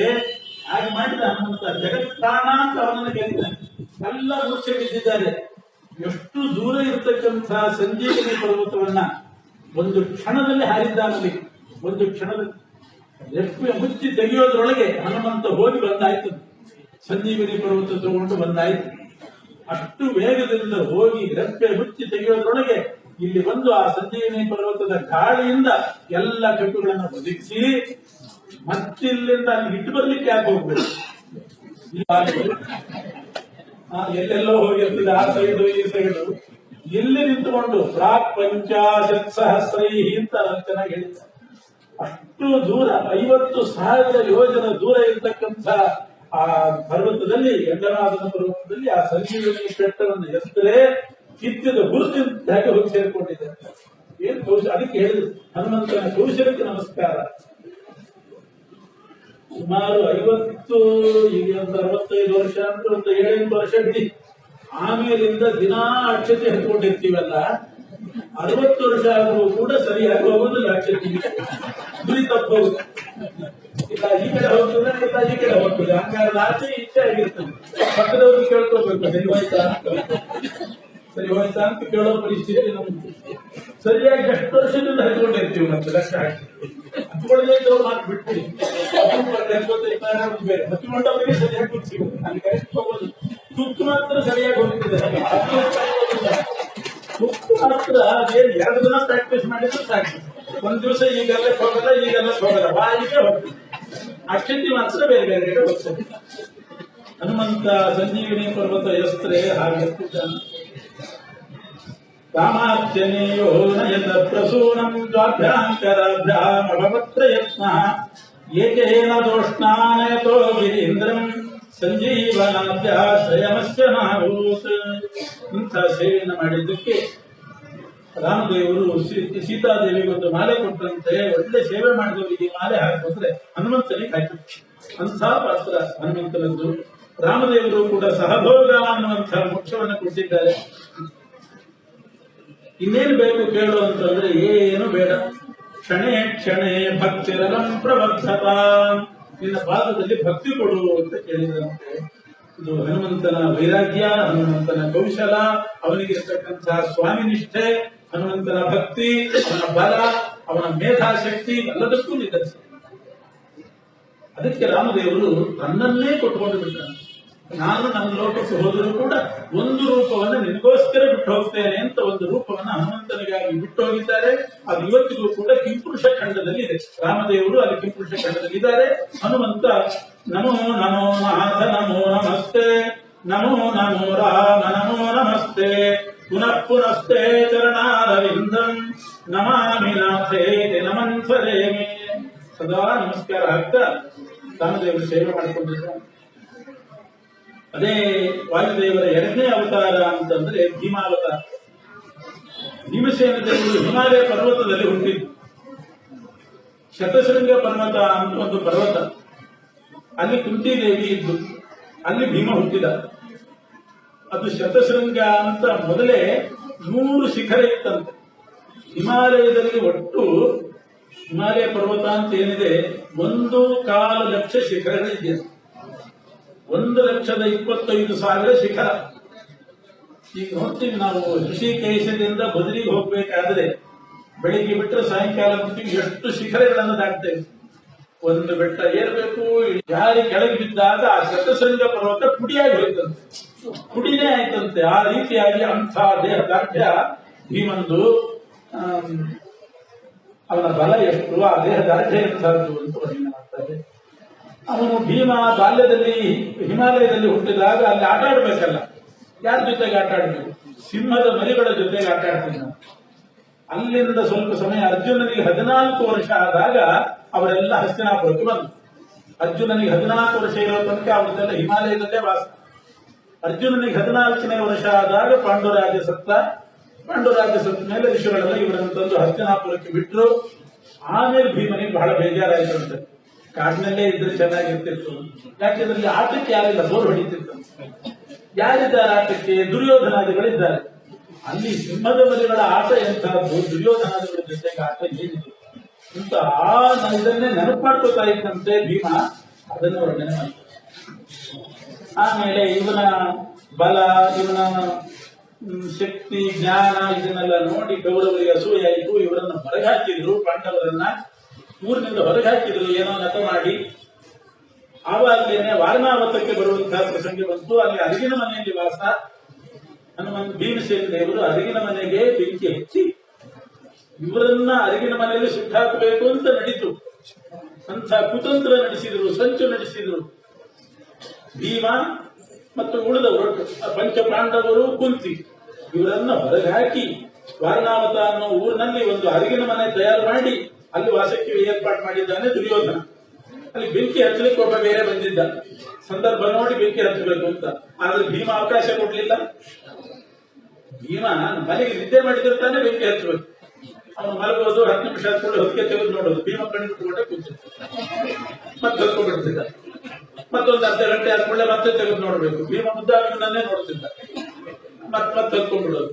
ಹಾಗೆ ಮಾಡಿದ ಹನುಮಂತ. ಜಗತ್ಪ್ರಾಣ ಅಂತ ಅವನನ್ನು ಕರೀತಾನೆ. ಎಲ್ಲ ಮೂರ್ಛೆ ಬಿದ್ದಿದ್ದಾರೆ. ಎಷ್ಟು ದೂರ ಇರತಕ್ಕಂತಹ ಸಂಜೀವಿನಿ ಪರ್ವತವನ್ನ ಒಂದು ಕ್ಷಣದಲ್ಲಿ ಹಾರಿದ್ದಾನಲ್ಲಿ, ಒಂದು ಕ್ಷಣದಲ್ಲಿ ರೆಪ್ಪೆ ಮುಚ್ಚಿ ತೆಗೆಯೋದ್ರೊಳಗೆ ಹನುಮಂತ ಹೋಗಿ ಬಂದಾಯ್ತು. ಸಂಜೀವಿನಿ ಪರ್ವತ ತಗೊಂಡು ಬಂದಾಯ್ತು. ಅಷ್ಟು ವೇಗದಿಂದ ಹೋಗಿ ರೆಪ್ಪೆ ಮುಚ್ಚಿ ತೆಗೆಯೋದ್ರೊಳಗೆ ಇಲ್ಲಿ ಬಂದು ಆ ಸಂಜೀವಿನಿ ಪರ್ವತದ ಗಾಳಿಯಿಂದ ಎಲ್ಲ ಕಟ್ಟುಗಳನ್ನು ಬದುಕಿಸಿ ಮತ್ತಿಲ್ಲಿಂದ ಅಲ್ಲಿ ಇಟ್ಟು ಬರ್ಲಿಕ್ಕೆ ಯಾಕೆ ಹೋಗ್ಬೇಕು? ಎಲ್ಲೆಲ್ಲೋ ಹೋಗಿರ್ತದೆ, ಆ ಸೈಡು ಈ ಸೈಡು. ಇಲ್ಲಿ ನಿಂತುಕೊಂಡು ಪ್ರಾಕ್ 50,000 ಅಂತ ಚೆನ್ನಾಗಿ ಹೇಳಿದ್ದಾರೆ. ಅಷ್ಟು ದೂರ 50,000 ಯೋಜನ ದೂರ ಇರತಕ್ಕಂಥ ಆ ಪರ್ವತದಲ್ಲಿ, ಗಂಗನಾಥನ ಪರ್ವತದಲ್ಲಿ ಆ ಸಂಜೀವಿನಿ ಬೆಟ್ಟವನ್ನು ಎತ್ತರೆ ಕಿತ್ತಿದ ಗುರುತಿಂದ ಹೇಗೆ ಹೋಗಿ ಸೇರಿಕೊಂಡಿದ್ದಾರೆ. ಏನ್ ಕೌಶಲ! ಅದಕ್ಕೆ ಹೇಳಿದ್ರು ಹನುಮಂತನ ಕೌಶಲಕ್ಕೆ ನಮಸ್ಕಾರ. ಸುಮಾರು 50, ಈಗ ಒಂದು 65 ವರ್ಷ ಅಂದ್ರೆ ಒಂದು 7-8 ವರ್ಷ ಬಿಡಿ. ಆಮೇಲಿಂದ ದಿನಾ ಅಕ್ಷತೆ ಹತ್ಕೊಂಡಿರ್ತೀವಲ್ಲ, 60 ವರ್ಷ ಆದರೂ ಕೂಡ ಸರಿಯಾಗಿ ಹೋಗೋದಿಲ್ಲ. ಅಕ್ಷತೆ ಗುರಿ ತಪ್ಪು ಹೋಗುತ್ತೆ. ಇಲ್ಲ ಈ ಕಡೆ ಹೋಗ್ತದೆ, ಇಲ್ಲ ಈ ಕಡೆ ಹೋಗ್ತದೆ. ಹಂಗಾರೆ ಆಚೆ ಇಚ್ಛೆ ಆಗಿರ್ತದೆ. ಪಕ್ಕದವ್ರಿಗೆ ಕೇಳ್ಕೋಬೇಕು, ಸರಿ ಹೋಯ್ತಾ ಅಂತ ಕೇಳೋ ಪರಿಸ್ಥಿತಿ ನಮ್ದು. ಸರಿಯಾಗಿ ಎಷ್ಟು ವರ್ಷದಿಂದ ಹತ್ಕೊಂಡಿರ್ತೀವಿ. ಮತ್ತೆ ಲೆಕ್ಕ ಹಾಕಿ ಹತ್ಕೊಳ್ಳದೆ ಇದ್ದವ್ರು ಮಾತು ಬಿಟ್ಬಿಡಿ. ಬೇರೆ ಹತ್ಕೊಂಡವರಿಗೆ ಸರಿಯಾಗಿ ಸಿಗುತ್ತೆ. ಅಲ್ಲಿ ಕರೆಕ್ಟ್ ಹೋಗೋದು ತುತ್ತು ಮಾತ್ರ ಸರಿಯಾಗಿ ಹೋಗ್ತಿದೆ. ಉಪ್ಪು ಮಾತ್ರ ಅದೇನು 2 ದಿನ ಪ್ರಾಕ್ಟೀಸ್ ಮಾಡಿದ್ರೆ ಸಾಕು. ಒಂದ್ ದಿವಸ ಈಗೆಲ್ಲ ಹೋಗಲ್ಲ ಬಾಯಿಗೆ ಹೋಗ್ತದೆ. ಅಕ್ಷತೆ ಮಾತ್ರ ಬೇರೆ ಬೇರೆ ಕಡೆ ಹೋಗ್ತದೆ. ಹನುಮಂತ ಸಂಜೀವಿನಿ ಪರ್ವತ ಎಸ್ತ್ರೆ ಹಾಗೆ ಕಾಮಾಕ್ಷನೇಯೋ ನಯತ ಪ್ರಸೂನಂ ದ್ವಾಭ್ಯಾಂಕರಾಭ್ಯಾಮಭವತ್ರ ಯತ್ನ ಏಕೇನ ದೋಷ್ಣಾನಯತೋ ಗಿರೀಂದ್ರಂ ಸಂಜೀವನಾಭ್ಯಾಶ್ರಯಮಸ್ಯ ನಾಭೂತ್. ಇಂಥ ಸೇವೆಯನ್ನು ಮಾಡಿದ್ದಕ್ಕೆ ರಾಮದೇವರು ಸೀತಾದೇವಿಗೆ ಒಂದು ಮಾಲೆ ಕೊಟ್ಟಂತೆ. ಒಳ್ಳೆ ಸೇವೆ ಮಾಡಿದವರಿಗೆ ಮಾಲೆ ಹಾಕಿದ್ರೆ ಹನುಮಂತನಿಗೆ ಹಾಕಿತ್ತು. ಅಂಥ ಪಾತ್ರ ಹನುಮಂತನದ್ದು. ರಾಮದೇವರು ಕೂಡ ಸಹಭೋಗ ಅನ್ನುವಂತಹ ಮೋಕ್ಷವನ್ನು ಕೊಟ್ಟಿದ್ದಾರೆ. ಇನ್ನೇನು ಬೇಕು ಕೇಳು ಅಂತಂದ್ರೆ ಏನು ಬೇಡ. ಕ್ಷಣೇ ಕ್ಷಣೇ ಭಕ್ತಿರಲಂ ಪ್ರವರ್ಧತ, ನಿನ್ನ ಪಾದದಲ್ಲಿ ಭಕ್ತಿ ಕೊಡು ಅಂತ ಕೇಳಿದಂತೆ. ಇದು ಹನುಮಂತನ ವೈರಾಗ್ಯ, ಹನುಮಂತನ ಕೌಶಲ, ಅವನಿಗಿರ್ತಕ್ಕಂತಹ ಸ್ವಾಮಿ ನಿಷ್ಠೆ, ಹನುಮಂತನ ಭಕ್ತಿ, ಅವನ ಬಲ, ಅವನ ಮೇಧಾಶಕ್ತಿ ಎಲ್ಲದಕ್ಕೂ ನಿದರ್ಶ. ಅದಕ್ಕೆ ರಾಮದೇವರು ತನ್ನನ್ನೇ ಕೊಟ್ಕೊಂಡು ಬಿಟ್ಟಾನೆ. ನಾನು ನನ್ನ ಲೋಕಕ್ಕೆ ಹೋದರೂ ಕೂಡ ಒಂದು ರೂಪವನ್ನು ನಿನಗೋಸ್ಕರ ಬಿಟ್ಟು ಹೋಗ್ತೇನೆ ಅಂತ ಒಂದು ರೂಪವನ್ನು ಹನುಮಂತನಿಗಾಗಿ ಬಿಟ್ಟು ಹೋಗಿದ್ದಾರೆ. ಅದು ಇವತ್ತಿಗೂ ಕೂಡ ಕಿಂಪುರುಷ ಖಂಡದಲ್ಲಿ ಇದೆ. ರಾಮದೇವರು ಅಲ್ಲಿ ಕಿಂಪುರುಷ ಖಂಡದಲ್ಲಿ ಇದ್ದಾರೆ. ಹನುಮಂತ ನಮೋ ನಮೋ ನಾಥ ನಮೋ ನಮಸ್ತೆ, ನಮೋ ನಮೋ ರಾಮ ನಮೋ ನಮಸ್ತೆ, ಪುನಃ ಪುನಸ್ತೆ ಚರಣಾರವಿಂದಂ ನಮಾಮಿ ನಾಥೇ ನಮನ್ಸರೇಮಿ. ಸದಾ ನಮಸ್ಕಾರ ಆಗ್ತಾ ರಾಮದೇವರು ಸೇವೆ ಮಾಡಿಕೊಂಡಿದ್ದಾರೆ. ಅದೇ ವಾಯುದೇವರ 2ನೇ ಅವತಾರ ಅಂತಂದ್ರೆ ಭೀಮಾವತಾರ. ಭೀಮಸೇನ ದೇವರು ಹಿಮಾಲಯ ಪರ್ವತದಲ್ಲಿ ಹುಟ್ಟಿದ್ದು. ಶತಶೃಂಗ ಪರ್ವತ ಅಂತ ಒಂದು ಪರ್ವತ, ಅಲ್ಲಿ ಕುಂತಿದೇವಿ ಇದ್ದು, ಅಲ್ಲಿ ಭೀಮ ಹುಟ್ಟಿದ. ಅದು ಶತಶೃಂಗ ಅಂತ ಮೊದಲೇ 100 ಶಿಖರ ಇತ್ತಂತೆ. ಹಿಮಾಲಯದಲ್ಲಿ ಒಟ್ಟು ಹಿಮಾಲಯ ಪರ್ವತ ಅಂತ ಏನಿದೆ 1.25 ಲಕ್ಷ ಶಿಖರಗಳಿದೆ. 1,25,000 ಶಿಖರ. ಈಗ ನೋಡ್ತೀವಿ ನಾವು ಋಷಿಕೇಶದಿಂದ ಬದರಿಗೆ ಹೋಗ್ಬೇಕಾದ್ರೆ ಬೆಳಿಗ್ಗೆ ಬಿಟ್ಟರೆ ಸಾಯಂಕಾಲ ಎಷ್ಟು ಶಿಖರಗಳನ್ನು ದಾಟ್ತೇವೆ. ಒಂದು ಬೆಟ್ಟ ಏರ್ಬೇಕು, ಯಾರಿ ಕೆಳಗೆ ಬಿದ್ದಾಗ ಆ ಶತಶೃಂಗ ಪರ್ವತ ಪುಡಿಯಾಗಿ ಹೋಯ್ತಂತೆ, ಪುಡಿನೇ ಆಯ್ತಂತೆ. ಆ ರೀತಿಯಾಗಿ ಅಂಥ ದೇಹ ದಾರ್ಢ್ಯ ಭೀಮಂದು. ಅವನ ಬಲ ಎಷ್ಟು, ಆ ದೇಹ ದಾರ್ಢ್ಯ ಎಂಥದ್ದು ಅಂತ ವರ್ಣನೆ ಮಾಡ್ತಾರೆ. ಅವನು ಭೀಮ ಬಾಲ್ಯದಲ್ಲಿ ಹಿಮಾಲಯದಲ್ಲಿ ಹುಟ್ಟಿದಾಗ ಅಲ್ಲಿ ಆಟ ಆಡ್ಬೇಕಲ್ಲ, ಯಾರ ಜೊತೆಗೆ ಆಟ ಆಡ್ಬೇಕು? ಸಿಂಹದ ಮರಿಗಳ ಜೊತೆಗೆ ಆಟ ಆಡ್ತಿದ್ದ. ಅಲ್ಲಿಂದ ಸ್ವಲ್ಪ ಸಮಯ ಅರ್ಜುನನಿಗೆ 14 ವರ್ಷ ಆದಾಗ ಅವರೆಲ್ಲ ಹಸ್ತಿನಾಪುರಕ್ಕೆ ಬಂದರು. ಅರ್ಜುನನಿಗೆ 14 ವರ್ಷ ಇರೋ ತನಕ ಅವರದೆಲ್ಲ ಹಿಮಾಲಯದಲ್ಲೇ ವಾಸ. ಅರ್ಜುನನಿಗೆ 14ನೇ ವರ್ಷ ಆದಾಗ ಪಾಂಡುರಾಜ ಸತ್ತ. ಪಾಂಡುರಾಜ ಸತ್ತ ಮೇಲೆ ಋಷಿಗಳೆಲ್ಲ ಇವರನ್ನು ತಂದು ಹಸ್ತಿನಾಪುರಕ್ಕೆ ಬಿಟ್ಟರು. ಆಮೇಲೆ ಭೀಮನಿಗೆ ಬಹಳ ಬೇಜಾರಾಯ್ತಂತೆ. ಕಾಡಿನಲ್ಲೇ ಇದ್ರೆ ಚೆನ್ನಾಗಿರ್ತಿತ್ತು, ಯಾಕೆಂದ್ರೆ ಆಟಕ್ಕೆ ಯಾರಿಲ್ಲ, ಬೋರ್ ಹೊಡಿತಿತ್ತು. ಯಾರಿದ್ದಾರೆ ಆಟಕ್ಕೆ? ದುರ್ಯೋಧನಾದಿಗಳಿದ್ದಾರೆ. ಅಲ್ಲಿ ಸಿಂಹದ ಮರಿಗಳ ಆಟ ಎಂತಹದ್ದು, ದುರ್ಯೋಧನಾದಿಗಳ ಜೊತೆಗೆ ಆಟ ಏನಿದೆ ಅಂತ ಇದನ್ನೇ ನೆನಪು ಮಾಡ್ಕೋತಾ ಇದ್ದಂತೆ ಭೀಮ. ಅದನ್ನು ವರ್ಣನೆ ಮಾಡ್ತಾರೆ. ಆಮೇಲೆ ಇವನ ಬಲ, ಇವನ ಶಕ್ತಿ, ಜ್ಞಾನ ಇದನ್ನೆಲ್ಲ ನೋಡಿ ಕೌರವರಿಗೆ ಅಸೂಯೆ ಆಯಿತು. ಇವರನ್ನ ಹೊರಗಾಕಿದ್ರು, ಪಾಂಡವರನ್ನ ಊರಿನಿಂದ ಹೊರಗಾಕಿದ್ರು, ಏನೋ ನಟ ಮಾಡಿ. ಆವಾಗಲೇನೆ ವಾರಣಾವತಕ್ಕೆ ಬರುವಂತಹ ಪ್ರಸಂಗ ಬಂತು. ಅಲ್ಲಿ ಅರಿಗಿನ ಮನೆಯಲ್ಲಿ ವಾಸ. ಹನುಮಂತ ಭೀಮಸೇನ ದೇವರು ಅರಿಗಿನ ಮನೆಗೆ ಬೆಂಕಿ ಹಚ್ಚಿ ಇವರನ್ನ ಅರಿಗಿನ ಮನೆಯಲ್ಲಿ ಸುಟ್ಟಾಕಬೇಕು ಅಂತ ನಡೀತು. ಅಂತ ಕುತಂತ್ರ ನಡೆಸಿದ್ರು, ಸಂಚು ನಡೆಸಿದ್ರು. ಭೀಮ ಮತ್ತು ಉಳಿದವರು ಪಂಚ ಪಾಂಡವರು, ಕುಂತಿ ಇವರನ್ನ ಹೊರಗಾಕಿ ವಾರಣಾವತ ಅನ್ನೋ ಊರಿನಲ್ಲಿ ಒಂದು ಅರಿಗಿನ ಮನೆ ತಯಾರು ಮಾಡಿ ಅಲ್ಲಿ ವಾಸಕ್ಕೆ ಏರ್ಪಾಡು ಮಾಡಿದ್ದಾನೆ ದುರ್ಯೋಧನ. ಅಲ್ಲಿ ಬೆಂಕಿ ಹಚ್ಚಲಿಕ್ಕೆ ಒಬ್ಬ ಬೇರೆ ಬಂದಿದ್ದ. ಸಂದರ್ಭ ನೋಡಿ ಬೆಂಕಿ ಹಚ್ಚಬೇಕು ಅಂತ. ಆದ್ರೆ ಭೀಮ ಅವಕಾಶ ಕೊಡ್ಲಿಲ್ಲ. ಭೀಮ ಮನೆಗೆ ನಿದ್ದೆ ಮಾಡಿದಿರ್ತಾನೆ ಬೆಂಕಿ ಹಚ್ಚಬೇಕು. ಅವನು ಮಲಗೋದು, 10 ನಿಮಿಷ ಹತ್ಕೊಂಡು ಹೊತ್ತಿಗೆ ತೆಗೆದು ನೋಡೋದು. ಭೀಮ ಕಣ್ಣಿಟ್ಕೊಂಡೆ ಕೂತಿದ್ದ, ಮತ್ತೆ ಹೊತ್ಕೊಂಡ್ಬಿಡ್ತಿದ್ದ. ಮತ್ತೊಂದು ಅರ್ಧ ಗಂಟೆ ಆದ್ಮೇಲೆ ಮತ್ತೆ ತೆಗೆದು ನೋಡ್ಬೇಕು. ಭೀಮ ಮುದ್ದಾಗಿನನ್ನೇ ನೋಡ್ತಿದ್ದ, ಮತ್ತೆ ಹೊತ್ಕೊಂಡ್ಬಿಡೋದು.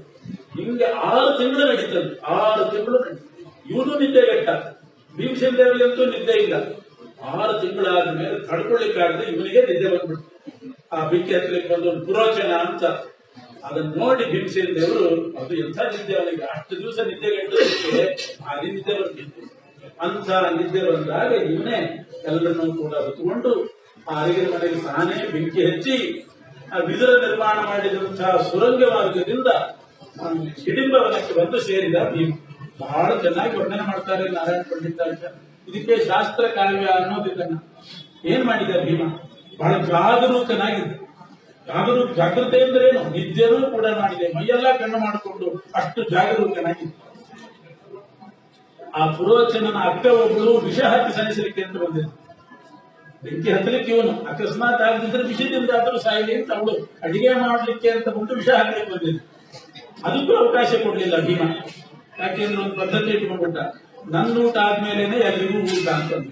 ಹಿಂಗೆ 6 ತಿಂಗಳು ನಡೀತದೆ. 6 ತಿಂಗಳು ನಡೀತದೆ. ಇವನು ನಿದ್ದೆಗೆಟ್ಟ. ಭೀಮಸೇನ ದೇವರಿಗಂತೂ ನಿದ್ದೆ ಇಲ್ಲ. 6 ತಿಂಗಳಾದ ಮೇಲೆ ತಡ್ಕೊಳ್ಳಿಕ್ಕಾಗದೆ ಇವನಿಗೆ ನಿದ್ದೆ ಬಂದ್ಬಿಡ್ತು. ಆ ಬೆಂಕಿ ಹತ್ತಲಿಕ್ಕೆ ಬಂದು ಒಂದು ಪುರೋಚನ ಅಂತ ಅದನ್ನ ನೋಡಿ ಭೀಮಸೇನ ದೇವರು, ಅದು ಎಂಥ ನಿದ್ದೆ ಅವನಿಗೆ, ಅಷ್ಟು ದಿವಸ ನಿದ್ದೆಗೆಟ್ಟದಕ್ಕೆ ಹಾಗೆ ನಿದ್ದೆ ಬರ್ತಿತ್ತು. ಅಂತ ನಿದ್ದೆ ಬಂದಾಗ ಇವನೇ ಎಲ್ಲರನ್ನೂ ಕೂಡ ಹೊತ್ತುಕೊಂಡು ಆ ಅರಿಗಿನ ಮನೆಗೆ ತಾನೇ ಬೆಂಕಿ ಹಚ್ಚಿ ಆ ವಿದುರ ನಿರ್ಮಾಣ ಮಾಡಿದಂತಹ ಸುರಂಗ ಮಾರ್ಗದಿಂದ ಹಿಡಿಂಬವನಕ್ಕೆ ಬಂದು ಸೇರಿದ ಭೀಮ. ಬಹಳ ಚೆನ್ನಾಗಿ ವರ್ಣನೆ ಮಾಡ್ತಾರೆ ನಾರಾಯಣ ಪಂಡಿತಾಚಾರ್ಯ. ಇದಕ್ಕೆ ಶಾಸ್ತ್ರ ಕಾವ್ಯ ಅನ್ನೋದಿದನ್ನ ಏನ್ ಮಾಡಿದ ಭೀಮ, ಬಹಳ ಜಾಗರೂಕನಾಗಿದ್ದ. ಜಾಗೃತೆ ಅಂದ್ರೆ ಏನು, ನಿದ್ದೆನೂ ಕೂಡ ಮಾಡಿದೆ, ಮೈಯೆಲ್ಲ ಕಣ್ಣು ಮಾಡಿಕೊಂಡು ಅಷ್ಟು ಜಾಗರೂಕನಾಗಿದ್ದ. ಆ ಪುರೋಚನನ ಅಕ್ಕ ಒಬ್ಬಳು ವಿಷ ಹಾಕಿ ಸಾಯಿಸಲಿಕ್ಕೆ ಅಂತ ಬಂದಿದ್ದ. ಬೆಂಕಿ ಹತ್ತಲಿಕ್ಕೆ ಇವನು ಅಕಸ್ಮಾತ್ ಆಗದಿದ್ರೆ ವಿಷದಿಂದ ಆದರೂ ಸಾಯಿಲಿ ಅಂತ ಅವಳು ಅಡಿಗೆ ಮಾಡ್ಲಿಕ್ಕೆ ಅಂತ ಬಂದು ವಿಷ ಹಾಕಲಿಕ್ಕೆ ಬಂದಿದ್ದ. ಅದಕ್ಕೂ ಅವಕಾಶ ಕೊಡ್ಲಿಲ್ಲ ಭೀಮ. ಯಾಕೆಂದ್ರೆ ಒಂದು ಪದ್ಧತಿ ಇಟ್ಕೊಂಡ್ಬಿಟ್ಟ, ನನ್ನ ಊಟ ಆದ್ಮೇಲೆನೆ ಎಲ್ರಿಗೂ ಊಟ ಅಂತಂದು.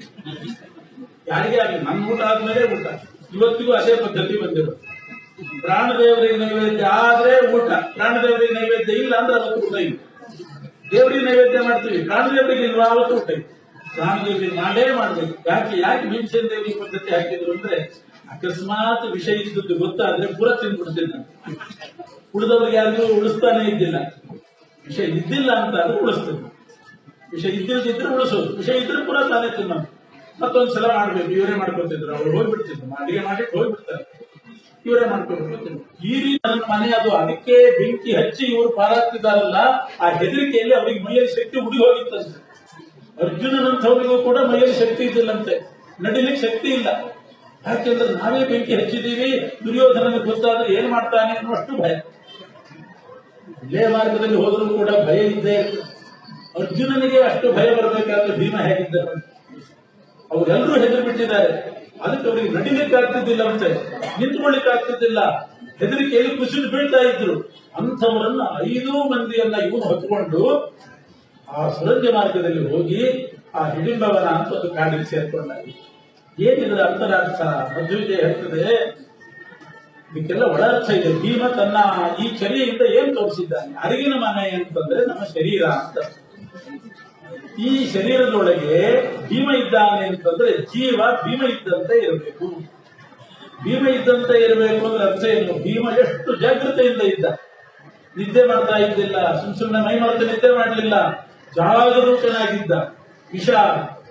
ಯಾರಿಗೆ ಆಗಲಿ ನನ್ನ ಊಟ ಆದ್ಮೇಲೆ ಊಟ. ಇವತ್ತಿಗೂ ಅದೇ ಪದ್ಧತಿ ಬಂದಿರೋದು. ಪ್ರಾಣದೇವರಿಗೆ ನೈವೇದ್ಯ ಆದ್ರೆ ಊಟ, ಪ್ರಾಣದೇವರಿಗೆ ನೈವೇದ್ಯ ಇಲ್ಲ ಅಂದ್ರೆ ಅವತ್ತು ಊಟ ಇಲ್ಲ. ದೇವರಿಗೆ ನೈವೇದ್ಯ ಮಾಡ್ತೀವಿ, ಪ್ರಾಣದೇವರಿಗೆ ಇಲ್ವಾ ಅವತ್ತು ಊಟ ಇಲ್ಲ. ಪ್ರಾಣದೇವರಿಗೆ ಮಾಡೇ ಮಾಡ್ಬೇಕು. ಯಾಕೆ ಭೀಮಸೇನ ದೇವಿ ಪದ್ಧತಿ ಹಾಕಿದ್ರು ಅಂದ್ರೆ, ಅಕಸ್ಮಾತ್ ವಿಷ ಇದ್ದದ್ದು ಗೊತ್ತಾದ್ರೆ ಪುರ ತಿಂದ್ಬಿಡ್ತಿದ್ದ. ಉಳಿದವ್ರಿಗೆ ಯಾರಿಗೂ ಉಳಿಸ್ತಾನೆ ಇದ್ದಿಲ್ಲ. ವಿಷ ಇದ್ದಿಲ್ಲ ಅಂತ ಆದ್ರೆ ಉಳಿಸ್ತಿದ್ರು. ವಿಷ ಇದ್ದಿಲ್ದಿದ್ರೆ ಉಳಿಸೋದು, ವಿಷ ಇದ್ರೆ ಪುರ ತಾನೇ ತಿನ್ನೋದು. ಮತ್ತೊಂದ್ಸಲ ಮಾಡ್ಬೇಕು, ಇವರೇ ಮಾಡ್ಕೊತಿದ್ರು. ಅವ್ರು ಹೋಗ್ಬಿಡ್ತಿದ್ರು, ಅಡಿಗೆ ಮಾಡಿ ಹೋಗ್ಬಿಡ್ತಾರೆ, ಇವರೇ ಮಾಡ್ಕೊಬೇಕು. ಈ ರೀತಿ ನನ್ನ ಮನೆ ಅದು, ಅದಕ್ಕೆ ಬೆಂಕಿ ಹಚ್ಚಿ ಇವರು ಪಾರಾಗ್ತಿದಾರಲ್ಲ, ಆ ಹೆದರಿಕೆಯಲ್ಲಿ ಅವ್ರಿಗೆ ಮೈಯಲ್ಲಿ ಶಕ್ತಿ ಉಡಿ ಹೋಗಿತ್ತಂತೆ. ಅರ್ಜುನನಂಥವ್ರಿಗೂ ಕೂಡ ಮೈಯಲ್ಲಿ ಶಕ್ತಿ ಇದ್ದಿಲ್ಲಂತೆ, ನಡಿಲಿಕ್ಕೆ ಶಕ್ತಿ ಇಲ್ಲ. ಯಾಕೆಂದ್ರೆ ನಾವೇ ಬೆಂಕಿ ಹಚ್ಚಿದೀವಿ, ದುರ್ಯೋಧನನಿಗೆ ಗೊತ್ತಾದ್ರೆ ಏನ್ ಮಾಡ್ತಾನೆ ಅನ್ನುವಷ್ಟು ಭಯ. ಇಲ್ಲೇ ಮಾರ್ಗದಲ್ಲಿ ಹೋದರೂ ಕೂಡ ಭಯ ಇದ್ದೇ ಇರ್ತದೆ. ಅರ್ಜುನನಿಗೆ ಅಷ್ಟು ಭಯ ಬರಬೇಕಾದ್ರೆ ಭೀಮ ಹೇಗಿದ್ದಾರೆ, ಅವರೆಲ್ಲರೂ ಹೆದರಿ ಬಿಟ್ಟಿದ್ದಾರೆ. ಅದಕ್ಕೆ ಅವರಿಗೆ ನಡಿಲಿಕ್ಕೆ ಆಗ್ತಿದ್ದಿಲ್ಲ ಅಂತೆ, ನಿಂತ್ಕೊಳ್ಳಿಕ್ಕೆ ಆಗ್ತಿದ್ದಿಲ್ಲ, ಹೆದರಿಕೆಯಲ್ಲಿ ಕುಸಿದು ಬೀಳ್ತಾ ಇದ್ರು. ಅಂಥವರನ್ನ 5 ಮಂದಿಯನ್ನ ಇವನು ಹೊತ್ಕೊಂಡು ಆ ಸುರಂಗ ಮಾರ್ಗದಲ್ಲಿ ಹೋಗಿ ಆ ಹಿಡಿಂಬವನ ಅಂತ ಒಂದು ಕಾಡಿಗೆ ಸೇರ್ಕೊಂಡ. ಏನಿದ್ರ ಅಂತರಾರ್ಥ? ಮಧ್ವಿಜಯ ಹೇಳ್ತದೆ, ಇದಕ್ಕೆಲ್ಲ ಒಳ ಅರ್ಥ ಇದೆ. ಭೀಮ ತನ್ನ ಈ ಚರ್ಯೆಯಿಂದ ಏನ್ ತೋರಿಸಿದ್ದಾನೆ, ಅರಿಗಿನ ಮನೆ ಅಂತಂದ್ರೆ ನಮ್ಮ ಶರೀರ ಅಂತ. ಈ ಶರೀರದೊಳಗೆ ಭೀಮ ಇದ್ದಾನೆ ಅಂತಂದ್ರೆ ಜೀವ ಭೀಮ ಇದ್ದಂತೆ ಇರಬೇಕು. ಭೀಮ ಇದ್ದಂತೆ ಇರಬೇಕು ಅಂದ್ರೆ ಅರ್ಥ ಏನು? ಭೀಮ ಎಷ್ಟು ಜಾಗೃತೆಯಿಂದ ಇದ್ದ, ನಿದ್ದೆ ಮಾಡ್ತಾ ಇದ್ದಿಲ್ಲ, ಸುಮ್ಮನೆ ಮೈ ಮಾಡ್ತಾ ನಿದ್ದೆ ಮಾಡಲಿಲ್ಲ, ಜಾಗರೂಕನಾಗಿದ್ದ.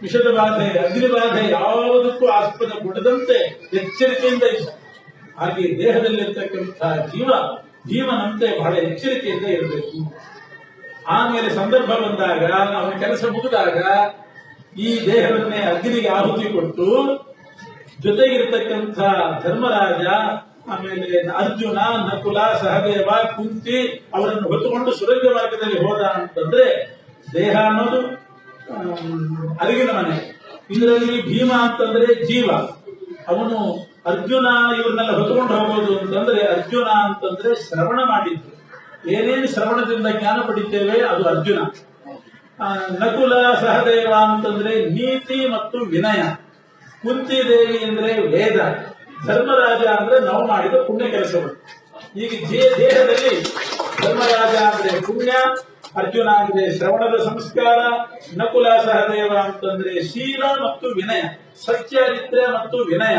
ವಿಷದ ಬಾಧೆ, ಅಗ್ನಿ ಬಾಧೆ ಯಾವುದಕ್ಕೂ ಆಸ್ಪದ ಕೊಡದಂತೆ ಎಚ್ಚರಿಕೆಯಿಂದ ಇದ್ದ. ಹಾಗೆ ದೇಹದಲ್ಲಿರ್ತಕ್ಕಂತಹ ಜೀವನಂತೆ ಬಹಳ ಎಚ್ಚರಿಕೆಯಿಂದ ಇರಬೇಕು. ಆಮೇಲೆ ಸಂದರ್ಭ ಬಂದಾಗ, ಅವನ ಕೆಲಸ ಮುಗಿದಾಗ ಈ ದೇಹವನ್ನೇ ಅಗ್ನಿಗೆ ಆಹುತಿ ಕೊಟ್ಟು ಜೊತೆಗಿರ್ತಕ್ಕಂಥ ಧರ್ಮರಾಜ, ಆಮೇಲೆ ಅರ್ಜುನ, ನಕುಲ, ಸಹದೇವ, ಕುಂತಿ ಅವರನ್ನು ಹೊತ್ತುಕೊಂಡು ಸುರಂಗ ಮಾರ್ಗದಲ್ಲಿ ಹೋದ ಅಂತಂದ್ರೆ, ದೇಹ ಅನ್ನೋದು ಅರಿಗಿನ ಮನೆ. ಇದರಲ್ಲಿ ಭೀಮ ಅಂತಂದ್ರೆ ಜೀವ. ಅವನು ಅರ್ಜುನ ಇವ್ರನ್ನೆಲ್ಲ ಹೊತ್ಕೊಂಡು ಹೋಗೋದು ಅಂತಂದ್ರೆ, ಅರ್ಜುನ ಅಂತಂದ್ರೆ ಶ್ರವಣ ಮಾಡಿದ್ದು. ಏನೇನು ಶ್ರವಣದಿಂದ ಜ್ಞಾನ ಪಡಿತೇವೆ ಅದು ಅರ್ಜುನ. ನಕುಲ, ಸಹದೇವ ಅಂತಂದ್ರೆ ನೀತಿ ಮತ್ತು ವಿನಯ. ಕುಂತಿ ದೇವಿ ಅಂದ್ರೆ ವೇದ. ಧರ್ಮರಾಜ ಅಂದ್ರೆ ನಾವು ಮಾಡಿದ ಪುಣ್ಯ ಕೆಲಸಗಳು. ಈಗ ದೇಹದಲ್ಲಿ ಧರ್ಮರಾಜ ಅಂದ್ರೆ ಪುಣ್ಯ, ಅರ್ಜುನ ಅಂದ್ರೆ ಶ್ರವಣದ ಸಂಸ್ಕಾರ, ನಕುಲ ಸಹದೇವ ಅಂತಂದ್ರೆ ಶೀಲ ಮತ್ತು ವಿನಯ, ಸಚ್ಚಾರಿತ್ರ್ಯ ಮತ್ತು ವಿನಯ.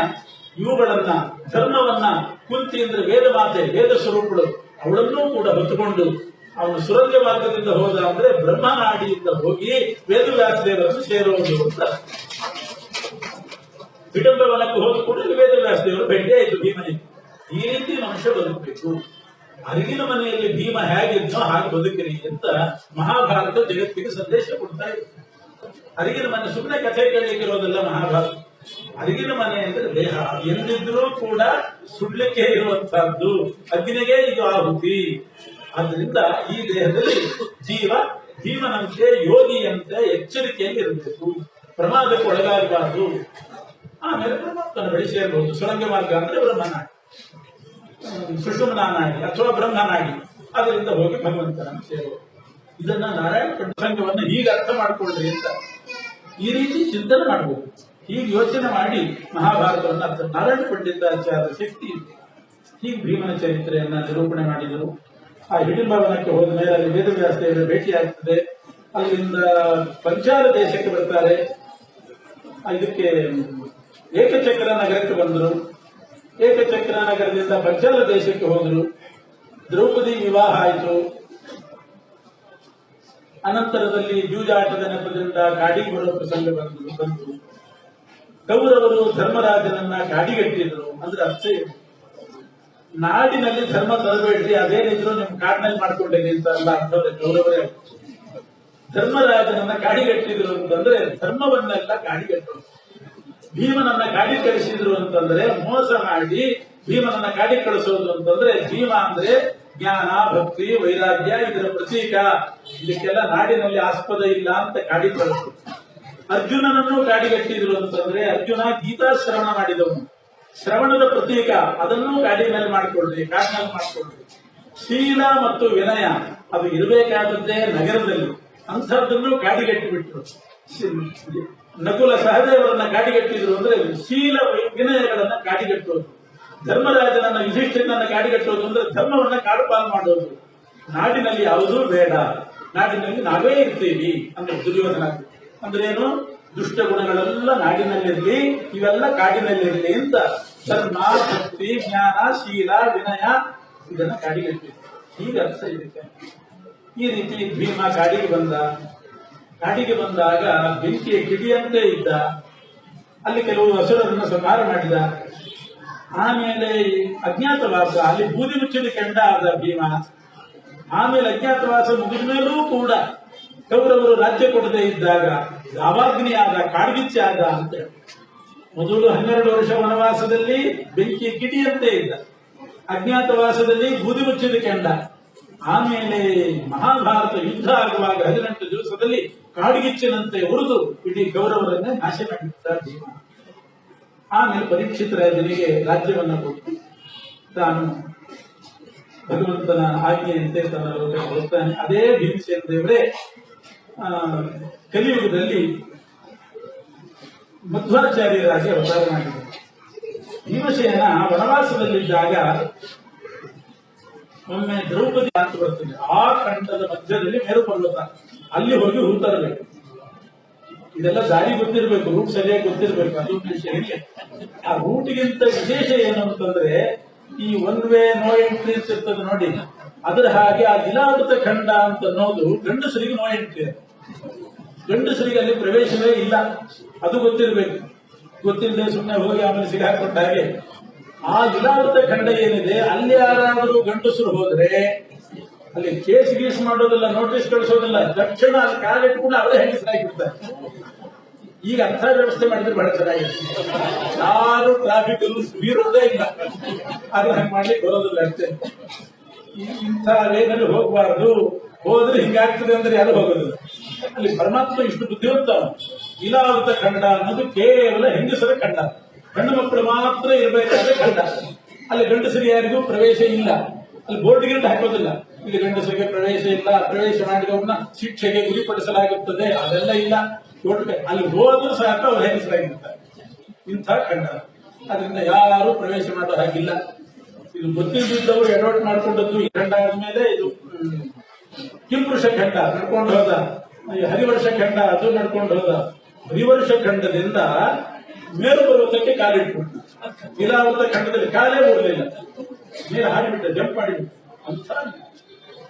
ಇವುಗಳನ್ನ, ಧರ್ಮವನ್ನ, ಕುಂತಿ ಅಂದ್ರೆ ವೇದ ಮಾತೆ, ವೇದ ಸ್ವರೂಪಗಳು, ಅವಳನ್ನೂ ಕೂಡ ಹೊತ್ತುಕೊಂಡು ಅವನು ಸುರಂಗ ಮಾರ್ಗದಿಂದ ಹೋದ ಅಂದ್ರೆ ಬ್ರಹ್ಮನಾಡಿಯಿಂದ ಹೋಗಿ ವೇದವ್ಯಾಸದೇವರನ್ನು ಸೇರುವುದು ಅಂತ. ಹಿಡಂಬವನಕ್ಕೆ ಹೋದ ಕೂಡಲೇ ವೇದವ್ಯಾಸದೇವರು ಭೇಟಿ ಆಯಿತು ಭೀಮನಿಗೆ. ಈ ರೀತಿ ಮನುಷ್ಯ ಬದುಕಬೇಕು. ಅರಿಗಿನ ಮನೆಯಲ್ಲಿ ಭೀಮ ಹೇಗಿದ್ದೋ ಹಾಗೆ ಬದುಕಿರಿ ಅಂತ ಮಹಾಭಾರತ ಜಗತ್ತಿಗೆ ಸಂದೇಶ ಕೊಡ್ತಾ ಇದೆ. ಅರಿಗಿನ ಮನೆ ಸುಮ್ಮನೆ ಕಥೆ ಕೇಳಲಿಕ್ಕಿರೋದಲ್ಲ ಮಹಾಭಾರತ. ಅರಿಗಿನ ಮನೆ ಅಂದ್ರೆ ದೇಹ ಎಂದಿದ್ರೂ ಕೂಡ ಸುಡ್ಲಿಕ್ಕೆ ಇರುವಂತಹದ್ದು, ಅಗ್ನಿಗೆ ಇದು ಆಹುತಿ. ಆದ್ರಿಂದ ಈ ದೇಹದಲ್ಲಿ ಭೀಮನಂತೆ ಯೋಗಿಯಂತೆ ಎಚ್ಚರಿಕೆಯಲ್ಲಿ ಇರಬೇಕು, ಪ್ರಮಾದಕ್ಕೆ ಒಳಗಾಗಬಾರದು. ಆಮೇಲೆ ಪರಮಾತ್ಮನ ಬಳಿ ಸೇರಬಹುದು. ಸುರಂಗ ಮಾರ್ಗ ಅಂದ್ರೆ ಬ್ರಹ್ಮನಾಡಿ, ಸುಷುಮ್ನಾಡಿ ಅಥವಾ ಬ್ರಹ್ಮನಾಡಿ, ಅದರಿಂದ ಹೋಗಿ ಭಗವಂತನನ್ನು ಸೇರುವುದು. ಇದನ್ನ ನಾರಾಯಣ ಪ್ರಸಂಗವನ್ನು ಹೀಗೆ ಅರ್ಥ ಮಾಡಿಕೊಳ್ಳ್ರಿ ಅಂತ ಈ ರೀತಿ ಚಿಂತನೆ ಮಾಡಬಹುದು. ಹೀಗೆ ಯೋಚನೆ ಮಾಡಿ ಮಹಾಭಾರತವನ್ನು ಅರ್ಥ. ನಾರಾಯಣ ಪಂಡಿತಾಚಾರ್ಯ ಶಕ್ತಿ ಹೀಗೆ ಭೀಮನ ಚರಿತ್ರೆಯನ್ನ ನಿರೂಪಣೆ ಮಾಡಿದರು. ಆ ಹಿಡಿಂಬವನಕ್ಕೆ ಹೋದ ಮೇಲೆ ಅಲ್ಲಿ ವೇದವ್ಯಾಸದೇವರ ಭೇಟಿ ಆಗ್ತದೆ. ಅಲ್ಲಿಂದ ಪಂಚಾಲ ದೇಶಕ್ಕೆ ಬರ್ತಾರೆ. ಇದಕ್ಕೆ ಏಕಚಕ್ರ ನಗರಕ್ಕೆ ಬಂದರು. ಏಕಚಕ್ರ ನಗರದಿಂದ ಪಂಚಾಲ ದೇಶಕ್ಕೆ ಹೋದರು. ದ್ರೌಪದಿ ವಿವಾಹ ಆಯಿತು. ಅನಂತರದಲ್ಲಿ ಜೂಜಾಟದ ನೆಪದಿಂದ ಕಾಡಿಗೆ ಬರುವ ಪ್ರಸಂಗ ಬಂತು. ಕೌರವರು ಧರ್ಮರಾಜನನ್ನ ಕಾಡಿಗಟ್ಟಿದ್ರು. ಅಂದ್ರೆ ಅರ್ಥ ಏನು? ನಾಡಿನಲ್ಲಿ ಧರ್ಮ ತರಬೇಡ್ರಿ, ಅದೇನಿದ್ರು ನಿಮ್ ಕಾಡಿನಲ್ಲಿ ಮಾಡ್ಕೊಂಡಿರಿ ಅಂತ ಅಲ್ಲ ಅಂತವ್ರೆ ಗೌರವರೇ. ಧರ್ಮರಾಜನನ್ನ ಕಾಡಿಗಟ್ಟಿದ್ರು ಅಂತಂದ್ರೆ ಧರ್ಮವನ್ನೆಲ್ಲ ಕಾಡಿಗಟ್ಟರು. ಭೀಮನನ್ನ ಕಾಡಿ ಕಳಿಸಿದ್ರು ಅಂತಂದ್ರೆ ಮೋಸ ಮಾಡಿ ಭೀಮನನ್ನ ಕಾಡಿ ಕಳಿಸೋದು ಅಂತಂದ್ರೆ, ಭೀಮ ಅಂದ್ರೆ ಜ್ಞಾನ, ಭಕ್ತಿ, ವೈರಾಗ್ಯ ಇದರ ಪ್ರತೀಕ. ಇದಕ್ಕೆಲ್ಲ ನಾಡಿನಲ್ಲಿ ಆಸ್ಪದ ಇಲ್ಲ ಅಂತ ಕಾಡಿ ಕಳಿಸಿದ್ರು. ಅರ್ಜುನನನ್ನು ಕಾಡಿಗಟ್ಟಿದ್ರು ಅಂತಂದ್ರೆ ಅರ್ಜುನ ಗೀತಾ ಶ್ರವಣ ಮಾಡಿದವನು, ಶ್ರವಣದ ಪ್ರತೀಕ. ಅದನ್ನು ಕಾಡಿನಲ್ಲಿ ಮಾಡ್ಕೊಳ್ರಿ, ಕಾಡಿನಲ್ಲಿ ಮಾಡ್ಕೊಳ್ರಿ. ಶೀಲ ಮತ್ತು ವಿನಯ ಅದು ಇರಬೇಕಾದದ್ದೇ ನಗರದಲ್ಲಿ, ಅಂಥದ್ದನ್ನು ಕಾಡಿಗಟ್ಟಿ ಬಿಟ್ರು. ನಕುಲ ಸಹದೇವರನ್ನ ಕಾಡಿಗಟ್ಟಿದ್ರು ಅಂದ್ರೆ ಶೀಲ ವಿನಯಗಳನ್ನ ಕಾಡಿಗಟ್ಟೋದು. ಧರ್ಮರಾಜನನ್ನ ಯುಧಿಷ್ಠಿರನನ್ನ ಕಾಡಿಗಟ್ಟೋದು ಅಂದ್ರೆ ಧರ್ಮವನ್ನ ಕಾಡುಪಾಲು ಮಾಡೋದು. ನಾಡಿನಲ್ಲಿ ಯಾವುದೂ ಬೇಡ, ನಾಡಿನಲ್ಲಿ ನಾವೇ ಇರ್ತೀವಿ ಅಂದ್ರೆ ದುರ್ಯೋಧನ ಅಂದ್ರೇನು, ದುಷ್ಟ ಗುಣಗಳೆಲ್ಲ ನಾಡಿನಲ್ಲಿರ್ಲಿ, ಇವೆಲ್ಲ ಕಾಡಿನಲ್ಲಿರ್ಲಿ ಅಂತ ಧರ್ಮ, ಭಕ್ತಿ, ಜ್ಞಾನ, ಶೀಲ, ವಿನಯ ಇದನ್ನ ಕಾಡಿಗಟ್ಟಿ. ಹೀಗೆ ಅರ್ಥ ಇದಕ್ಕೆ. ಈ ರೀತಿ ಭೀಮ ಕಾಡಿಗೆ ಬಂದಾಗ ಬೆಂಕಿಯ ಕಿಡಿಯಂತೆ ಇದ್ದ. ಅಲ್ಲಿ ಕೆಲವು ಹಸುರರನ್ನು ಸಂಹಾರ ಮಾಡಿದ. ಆಮೇಲೆ ಅಜ್ಞಾತವಾಸ, ಅಲ್ಲಿ ಬೂದಿ ಮುಚ್ಚಿದ ಕೆಂಡ ಆದ ಭೀಮ. ಆಮೇಲೆ ಅಜ್ಞಾತವಾಸ ಮುಗಿದ ಮೇಲೂ ಕೂಡ ಕೌರವರು ರಾಜ್ಯ ಕೊಡದೇ ಇದ್ದಾಗ ದಾವಾಗ್ನಿ ಆದ, ಕಾಡ್ಗಿಚ್ಚೆ ಆದ ಅಂತ. ಮೊದಲು 12 ವರ್ಷ ವನವಾಸದಲ್ಲಿ ಬೆಂಕಿಯ ಕಿಡಿಯಂತೆ ಇದ್ದ, ಅಜ್ಞಾತವಾಸದಲ್ಲಿ ಬೂದಿ ಮುಚ್ಚಿದ ಕೆಂಡ. ಆಮೇಲೆ ಮಹಾಭಾರತ ಯುದ್ಧ ಆಗುವಾಗ 18 ದಿವಸದಲ್ಲಿ ಕಾಡ್ಗಿಚ್ಚಿನಂತೆ ಉರಿದು ಇಡೀ ಕೌರವರನ್ನೇ ನಾಶ ಮಾಡಿದ್ದ ಭೀಮ. ಆಮೇಲೆ ಪರೀಕ್ಷಿತ ರಾಜನಿಗೆ ರಾಜ್ಯವನ್ನ ಕೊಟ್ಟು ತಾನು ಭಗವಂತನ ಆಜ್ಞೆಯಂತೆ ತನ್ನ ಲೋಕ ಹೋಗ್ತಾನೆ. ಅದೇ ಭೀಮಸೇನ ದೇವರೇ ಕಲಿಯುಗದಲ್ಲಿ ಮಧ್ವಾಚಾರ್ಯರಾಗಿ ಅವತಾರ ಮಾಡಿದರು. ಭೀಮಸೇನ ವನವಾಸದಲ್ಲಿದ್ದಾಗ ಒಮ್ಮೆ ದ್ರೌಪದಿ ಅಂತ ಬರ್ತದೆ, ಆ ಖಂಡದ ಮಧ್ಯದಲ್ಲಿ ಮೇರು ಪರ್ವತ, ಅಲ್ಲಿ ಹೋಗಿ ಹೂ ತರಬೇಕು. ಇದೆಲ್ಲ ದಾರಿ ಗೊತ್ತಿರಬೇಕು, ರೂಟ್ ಸರಿಯಾಗಿ ಗೊತ್ತಿರಬೇಕು. ಅದು ವಿಷಯ. ಆ ರೂಟ್ಗಿಂತ ವಿಶೇಷ ಏನು ಅಂತಂದ್ರೆ, ಈ ಒನ್ ವೇ ನೋ ಎಂಟ್ರಿ ಅಂತ ಇರ್ತದೆ ನೋಡಿ, ಅದರ ಹಾಗೆ ಆ ಜಿಲಾವೃತ ಖಂಡ ಅಂತ ಅನ್ನೋದು ಗಂಡಸರಿಗೆ ನೋ ಎಂಟ್ರಿ. ಗಂಡಸರಿಗೆ ಅಲ್ಲಿ ಪ್ರವೇಶವೇ ಇಲ್ಲ, ಅದು ಗೊತ್ತಿರಬೇಕು. ಗೊತ್ತಿಲ್ಲದೆ ಸುಮ್ಮನೆ ಹೋಗಿ ಆಮೇಲೆ ಸಿಗಾಕೊಂಡ ಹಾಗೆ. ಆ ಜಿಲಾವೃತ ಖಂಡ ಏನಿದೆ, ಅಲ್ಲಿ ಯಾರಾದರೂ ಗಂಡಸರು ಹೋದ್ರೆ ಅಲ್ಲಿ ಕೇಸ್ ಮಾಡೋದಿಲ್ಲ, ನೋಟಿಸ್ ಕಳಿಸೋದಿಲ್ಲ, ತಕ್ಷಣ ಅಲ್ಲಿ ಕಾಲಿಟ್ಕೊಂಡು ಅವರೇ ಹೆಂಗಸರಾಗಿರ್ತಾರೆ. ಈಗ ಅಂಥ ವ್ಯವಸ್ಥೆ ಮಾಡಿದ್ರೆ ಬಹಳ ಚೆನ್ನಾಗಿರುತ್ತೆ. ಯಾರು ಟ್ರಾಫಿಕ್ ರೂಲ್ಸ್ ಮೀರೋದೇ ಇಲ್ಲ, ಆದ್ರೆ ಹಂಗೆ ಮಾಡ್ಲಿಕ್ಕೆ ಬರೋದಿಲ್ಲ ಅಷ್ಟೇ. ಇಂಥ ವೇನಲ್ಲಿ ಹೋಗಬಾರದು, ಹೋದ್ರೆ ಹಿಂಗಾಗ್ತದೆ ಅಂದ್ರೆ ಯಾರು ಹೋಗೋದಿಲ್ಲ. ಅಲ್ಲಿ ಪರಮಾತ್ಮ ಇಷ್ಟು ಬುದ್ಧಿವಂತ. ಇಲಾವೃತ ಖಂಡ ಅನ್ನೋದು ಕೇವಲ ಹೆಂಗಸರ ಖಂಡ, ಹೆಣ್ಣು ಮಕ್ಕಳು ಮಾತ್ರ ಇರಬೇಕಾದ್ರೆ ಖಂಡ. ಅಲ್ಲಿ ಗಂಡಸರಿಗೆ ಯಾರಿಗೂ ಪ್ರವೇಶ ಇಲ್ಲ. ಅಲ್ಲಿ ಬೋರ್ಡ್ ಗಿರ್ಡ್ ಹಾಕೋದಿಲ್ಲ, ಇಲ್ಲಿ ಗಂಡಸರಿಗೆ ಪ್ರವೇಶ ಇಲ್ಲ, ಪ್ರವೇಶ ಮಾಡಿದವ್ರನ್ನ ಶಿಕ್ಷೆಗೆ ಗುರಿಪಡಿಸಲಾಗುತ್ತದೆ, ಅದೆಲ್ಲ ಇಲ್ಲ. ಅಲ್ಲಿ ಹೋದ್ರೂ ಸಾಕ ಅವ್ರು ಹೆಂಗಸರಾಗಿರ್ತಾರೆ. ಇಂಥ ಖಂಡ, ಅದರಿಂದ ಯಾರು ಪ್ರವೇಶ ಮಾಡೋ ಹಾಗಿಲ್ಲ. ಇದು ಗೊತ್ತಿದ್ದವರು ಎಡವಟ್ ಮಾಡ್ಕೊಂಡದ್ದು. ಈ ಖಂಡ ಆದ್ಮೇಲೆ ಇದು ಕಿಂಪುರುಷ ಖಂಡ ನಡ್ಕೊಂಡು ಹೋದ, ಹರಿವರ್ಷ ಖಂಡ ಅದು ನಡ್ಕೊಂಡು ಹೋದ. ಹರಿವರ್ಷ ಖಂಡದಿಂದ ಮೇರು ಪರ್ವತಕ್ಕೆ ಕಾಲಿಟ್ಬಿಟ್ಟು, ಇಲಾವೃತ ಖಂಡದಲ್ಲಿ ಕಾಲೇ ಹೋಗಲಿಲ್ಲ, ನೀರು ಹಾಡಿಬಿಟ್ಟ, ಜಂಪ್ ಮಾಡಿಬಿಟ್ಟು. ಅಂತ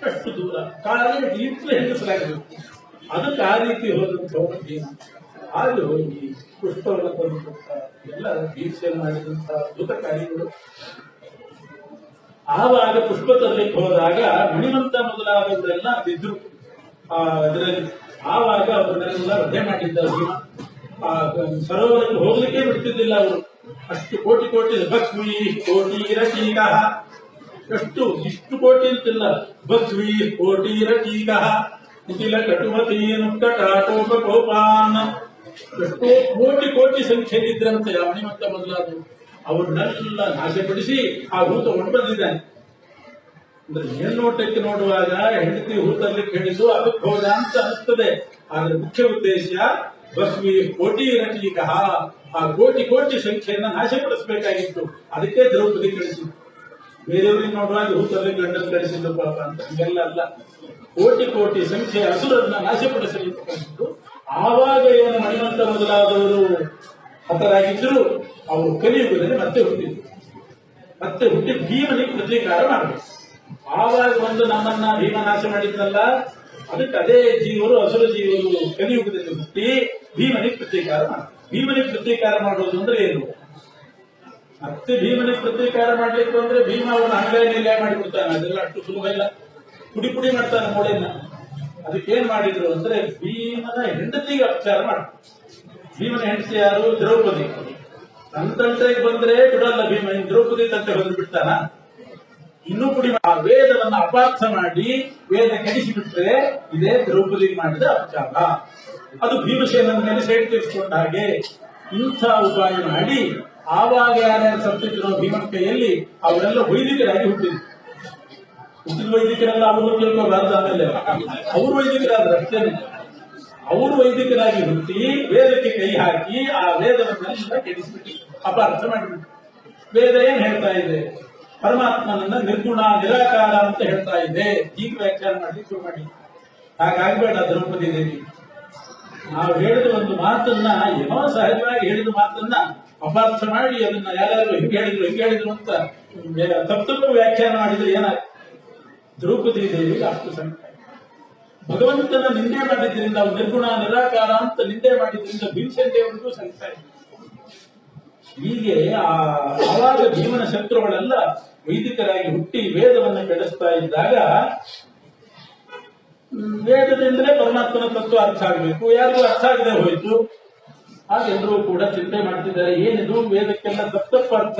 ಅಷ್ಟು ದೂರ ಕಾಲೇ ಈಗಲೂ ಹೆಂಗಸಲಾಗಬೇಕು. ಅದಕ್ಕೆ ಆ ರೀತಿ ಹೋದಂಥವ್ರು ಭೀಮ. ಹಾಗೆ ಹೋಗಿ ಪುಷ್ಪವನ್ನು ತಂದುಕೊಟ್ಟ, ಎಲ್ಲ ದೀಕ್ಷೆಯನ್ನು ಮಾಡಿದಂಥ ಅದ್ಭುತ ಕಾರ್ಯಗಳು. ಆವಾಗ ಪುಷ್ಪ ತರಲಿಕ್ಕೆ ಹೋದಾಗ ಮಣಿವಂತ ಮೊದಲಾದವರೆಲ್ಲ ಇದ್ರು ಇದರಲ್ಲಿ. ಆವಾಗ ಅವರನ್ನೆಲ್ಲ ವಧೆ ಮಾಡಿದ್ದ ಭೀಮ. ಆ ಸರೋವರಕ್ಕೆ ಹೋಗ್ಲಿಕ್ಕೆ ಬಿಡ್ತಿದ್ದಿಲ್ಲ ಅವರು. ಅಷ್ಟು ಕೋಟಿ ಕೋಟಿ ಭಕ್ವಿ ಕೋಟಿ ರಟೀಕ, ಇಷ್ಟು ಕೋಟಿ ಅಂತಿಲ್ಲ, ಭಕ್ವಿ ಕೋಟಿ ರಟೀಕ ಕುಟಿಲ ಕಟುಮತಿ ನುಕ್ಕಟಾಟೋಪ ಕೋಪಾನ್. ಎಷ್ಟೋ ಕೋಟಿ ಕೋಟಿ ಸಂಖ್ಯೆಯಲ್ಲಿದ್ರಂತೆ ಆ ಮಣಿವಂತ ಮೊದಲಾದವರು. ಅವ್ರನ್ನೆಲ್ಲ ನಾಶಪಡಿಸಿ ಆ ಹೂತ ಹೊಂಟದಿದ್ದಾನೆ. ಅಂದ್ರೆ ಮೇಲ್ನೋಟಕ್ಕೆ ನೋಡುವಾಗ ಹೆಂಡತಿ ಹೂ ತರ್ಲಿಕ್ಕೆ ಹೇಳಿದ್ದು ಅದಕ್ಕೆ ಹೋದ ಅಂತ ಅನಿಸ್ತದೆ. ಆದ್ರೆ ಮುಖ್ಯ ಉದ್ದೇಶ ಬಸ್ವಿ ಕೋಟಿ ರಟೀಕ, ಆ ಕೋಟಿ ಕೋಟಿ ಸಂಖ್ಯೆಯನ್ನ ನಾಶಪಡಿಸಬೇಕಾಗಿತ್ತು. ಅದಕ್ಕೆ ದ್ರೌಪದಿ ಕಳಿಸಿದ್ದು. ಬೇರೆಯವ್ರಿಗೆ ನೋಡುವಾಗ ಹೂ ತರ್ಲಿಕ್ಕೆ ಗಂಡನ್ನು ಕಳಿಸಿದ್ದು ಪಾಪ ಅಂತ ಹಂಗೆಲ್ಲ ಅಲ್ಲ. ಕೋಟಿ ಕೋಟಿ ಸಂಖ್ಯೆ ಹಸುರನ್ನ ನಾಶಪಡಿಸಲಿದ್ದು. ಆವಾಗ ಏನು ಮಣಿವಂತ ಮೊದಲಾದವರು ಹತರಾಗಿದ್ದರು, ಅವರು ಕಲಿಯುಗದಲ್ಲಿ ಮತ್ತೆ ಹುಟ್ಟಿ ಭೀಮನಿಗೆ ಪ್ರತೀಕಾರ ಮಾಡಬೇಕು. ಆವಾಗ ಒಂದು ನಮ್ಮನ್ನ ಭೀಮ ನಾಶ ಮಾಡಿದ್ನಲ್ಲ, ಅದಕ್ಕೆ ಅದೇ ಜೀವರು, ಹಸುರ ಜೀವರು ಕಲಿಯುಗದಲ್ಲಿ ಹುಟ್ಟಿ ಭೀಮನಿಗೆ ಪ್ರತೀಕಾರ ಮಾಡಬೇಕು. ಭೀಮನಿಗೆ ಪ್ರತೀಕಾರ ಮಾಡೋದು ಅಂದ್ರೆ ಏನು? ಮತ್ತೆ ಭೀಮನಿಗೆ ಪ್ರತೀಕಾರ ಮಾಡ್ಲಿಕ್ಕೆ ಅಂದ್ರೆ ಭೀಮ ಅವನ ಅಂಗೈ ನಿಲಯ ಮಾಡಿಬಿಡ್ತಾನೆ. ಅದೆಲ್ಲ ಅಷ್ಟು ಸುಲಭ ಇಲ್ಲ. ಪುಡಿ ಪುಡಿ ಮಾಡ್ತಾನೆ ಮೂಳೆನ. ಅದಕ್ಕೇನ್ ಮಾಡಿದ್ರು ಅಂದ್ರೆ ಭೀಮನ ಹೆಂಡತಿಗೆ ಅಪಚಾರ ಮಾಡ್ತಾರೆ. ಭೀಮನ ಹೆಂಡತಿ ಯಾರು? ದ್ರೌಪದಿ. ತನ್ನ ತಂಟೆಗೆ ಬಂದ್ರೆ ಬಿಡಲ್ಲ ಭೀಮ. ಇನ್ ದ್ರೌಪದಿ ತಂಟೆ ಬಂದು ಬಿಡ್ತಾನ? ಇನ್ನೂ ಪುಡಿ ಆ ವೇದವನ್ನ ಅಪಾರ್ಥ ಮಾಡಿ ವೇದ ಕೆಡಿಸಿಬಿಟ್ರೆ ಇದೇ ದ್ರೌಪದಿಗೆ ಮಾಡಿದ ಅಪಚಾರ. ಅದು ಭೀಮಸೇನನ ಮೇಲೆ ಸೈಡ್ ತೀರಿಸಿಕೊಂಡ ಹಾಗೆ. ಇಂಥ ಉಪಾಯ ಮಾಡಿ ಆವಾಗ ಯಾರ್ಯಾರು ಸತ್ತಿದ್ರು ಭೀಮನ ಕೈಯಲ್ಲಿ ಅವರೆಲ್ಲ ವೈದಿಕರಾಗಿ ಹುಟ್ಟಿದ್ರು. ಹುಟ್ಟಿದ ವೈದಿಕರೆಲ್ಲ ಅವರು ತಿಳ್ಕೋಬಾರ್ದು. ಆಮೇಲೆ ಅವರು ವೈದಿಕರಾದ್ರು ಅಷ್ಟೇನೆ. ಅವರು ವೈದಿಕರಾಗಿ ಹುಟ್ಟಿ ವೇದಕ್ಕೆ ಕೈ ಹಾಕಿ ಆ ವೇದವನ್ನೆಲ್ಲ ಕೆಡಿಸಿಬಿಟ್ಟು ಅಪಾರ್ಥ ಮಾಡಿಬಿಟ್ಟು. ವೇದ ಏನ್ ಹೇಳ್ತಾ ಇದೆ? ಪರಮಾತ್ಮನನ್ನ ನಿರ್ಗುಣ ನಿರಾಕಾರ ಅಂತ ಹೇಳ್ತಾ ಇದೆ. ಈಗ ವ್ಯಾಖ್ಯಾನ ಮಾಡಿ ಶುರು ಮಾಡಿ. ಹಾಗಾಗಬೇಡ ದ್ರೌಪದಿ ದೇವಿ. ನಾವು ಹೇಳಿದ ಒಂದು ಮಾತನ್ನ, ಏನೋ ಸಹಜವಾಗಿ ಹೇಳಿದ ಮಾತನ್ನ ಅಪಾರ್ಥ ಮಾಡಿ ಅದನ್ನ ಯಾರ್ಯಾರು ಹಿಂಗೆ ಹೇಳಿದ್ರು ಅಂತ ತಪ್ಪು ವ್ಯಾಖ್ಯಾನ ಮಾಡಿದ್ರೆ ಏನಾಯ್ತು? ದ್ರೌಪದಿ ದೇವಿಗೆ ಅಷ್ಟು ಸಂಕಟ. ಭಗವಂತನ ನಿಂದೆ ಮಾಡಿದ್ರಿಂದ, ಅವ್ರು ನಿರ್ಗುಣ ನಿರಾಕಾರ ಅಂತ ನಿಂದೆ ಮಾಡಿದ್ರಿಂದ ಭೀಮಸೇನ ದೇವರಿಗೂ ಸಂಕಟ ಇದೆ. ಹೀಗೆ ಆವಾಗ ಭೀಮನ ಶತ್ರುಗಳೆಲ್ಲ ವೈದಿಕರಾಗಿ ಹುಟ್ಟಿ ವೇದವನ್ನು ಕೆಡಿಸ್ತಾ ಇದ್ದಾಗ ವೇದದಿಂದಲೇ ಪರಮಾತ್ಮನ ತತ್ವ ಅರ್ಥ ಆಗಬೇಕು. ಯಾರಿಗೂ ಅರ್ಥ ಆಗದೆ ಹೋಯಿತು. ಹಾಗೆಲ್ಲರೂ ಕೂಡ ಚಿಂತೆ ಮಾಡ್ತಿದ್ದಾರೆ, ಏನಿದು ವೇದಕ್ಕೆಲ್ಲ ತಪ್ಪು ಅರ್ಥ,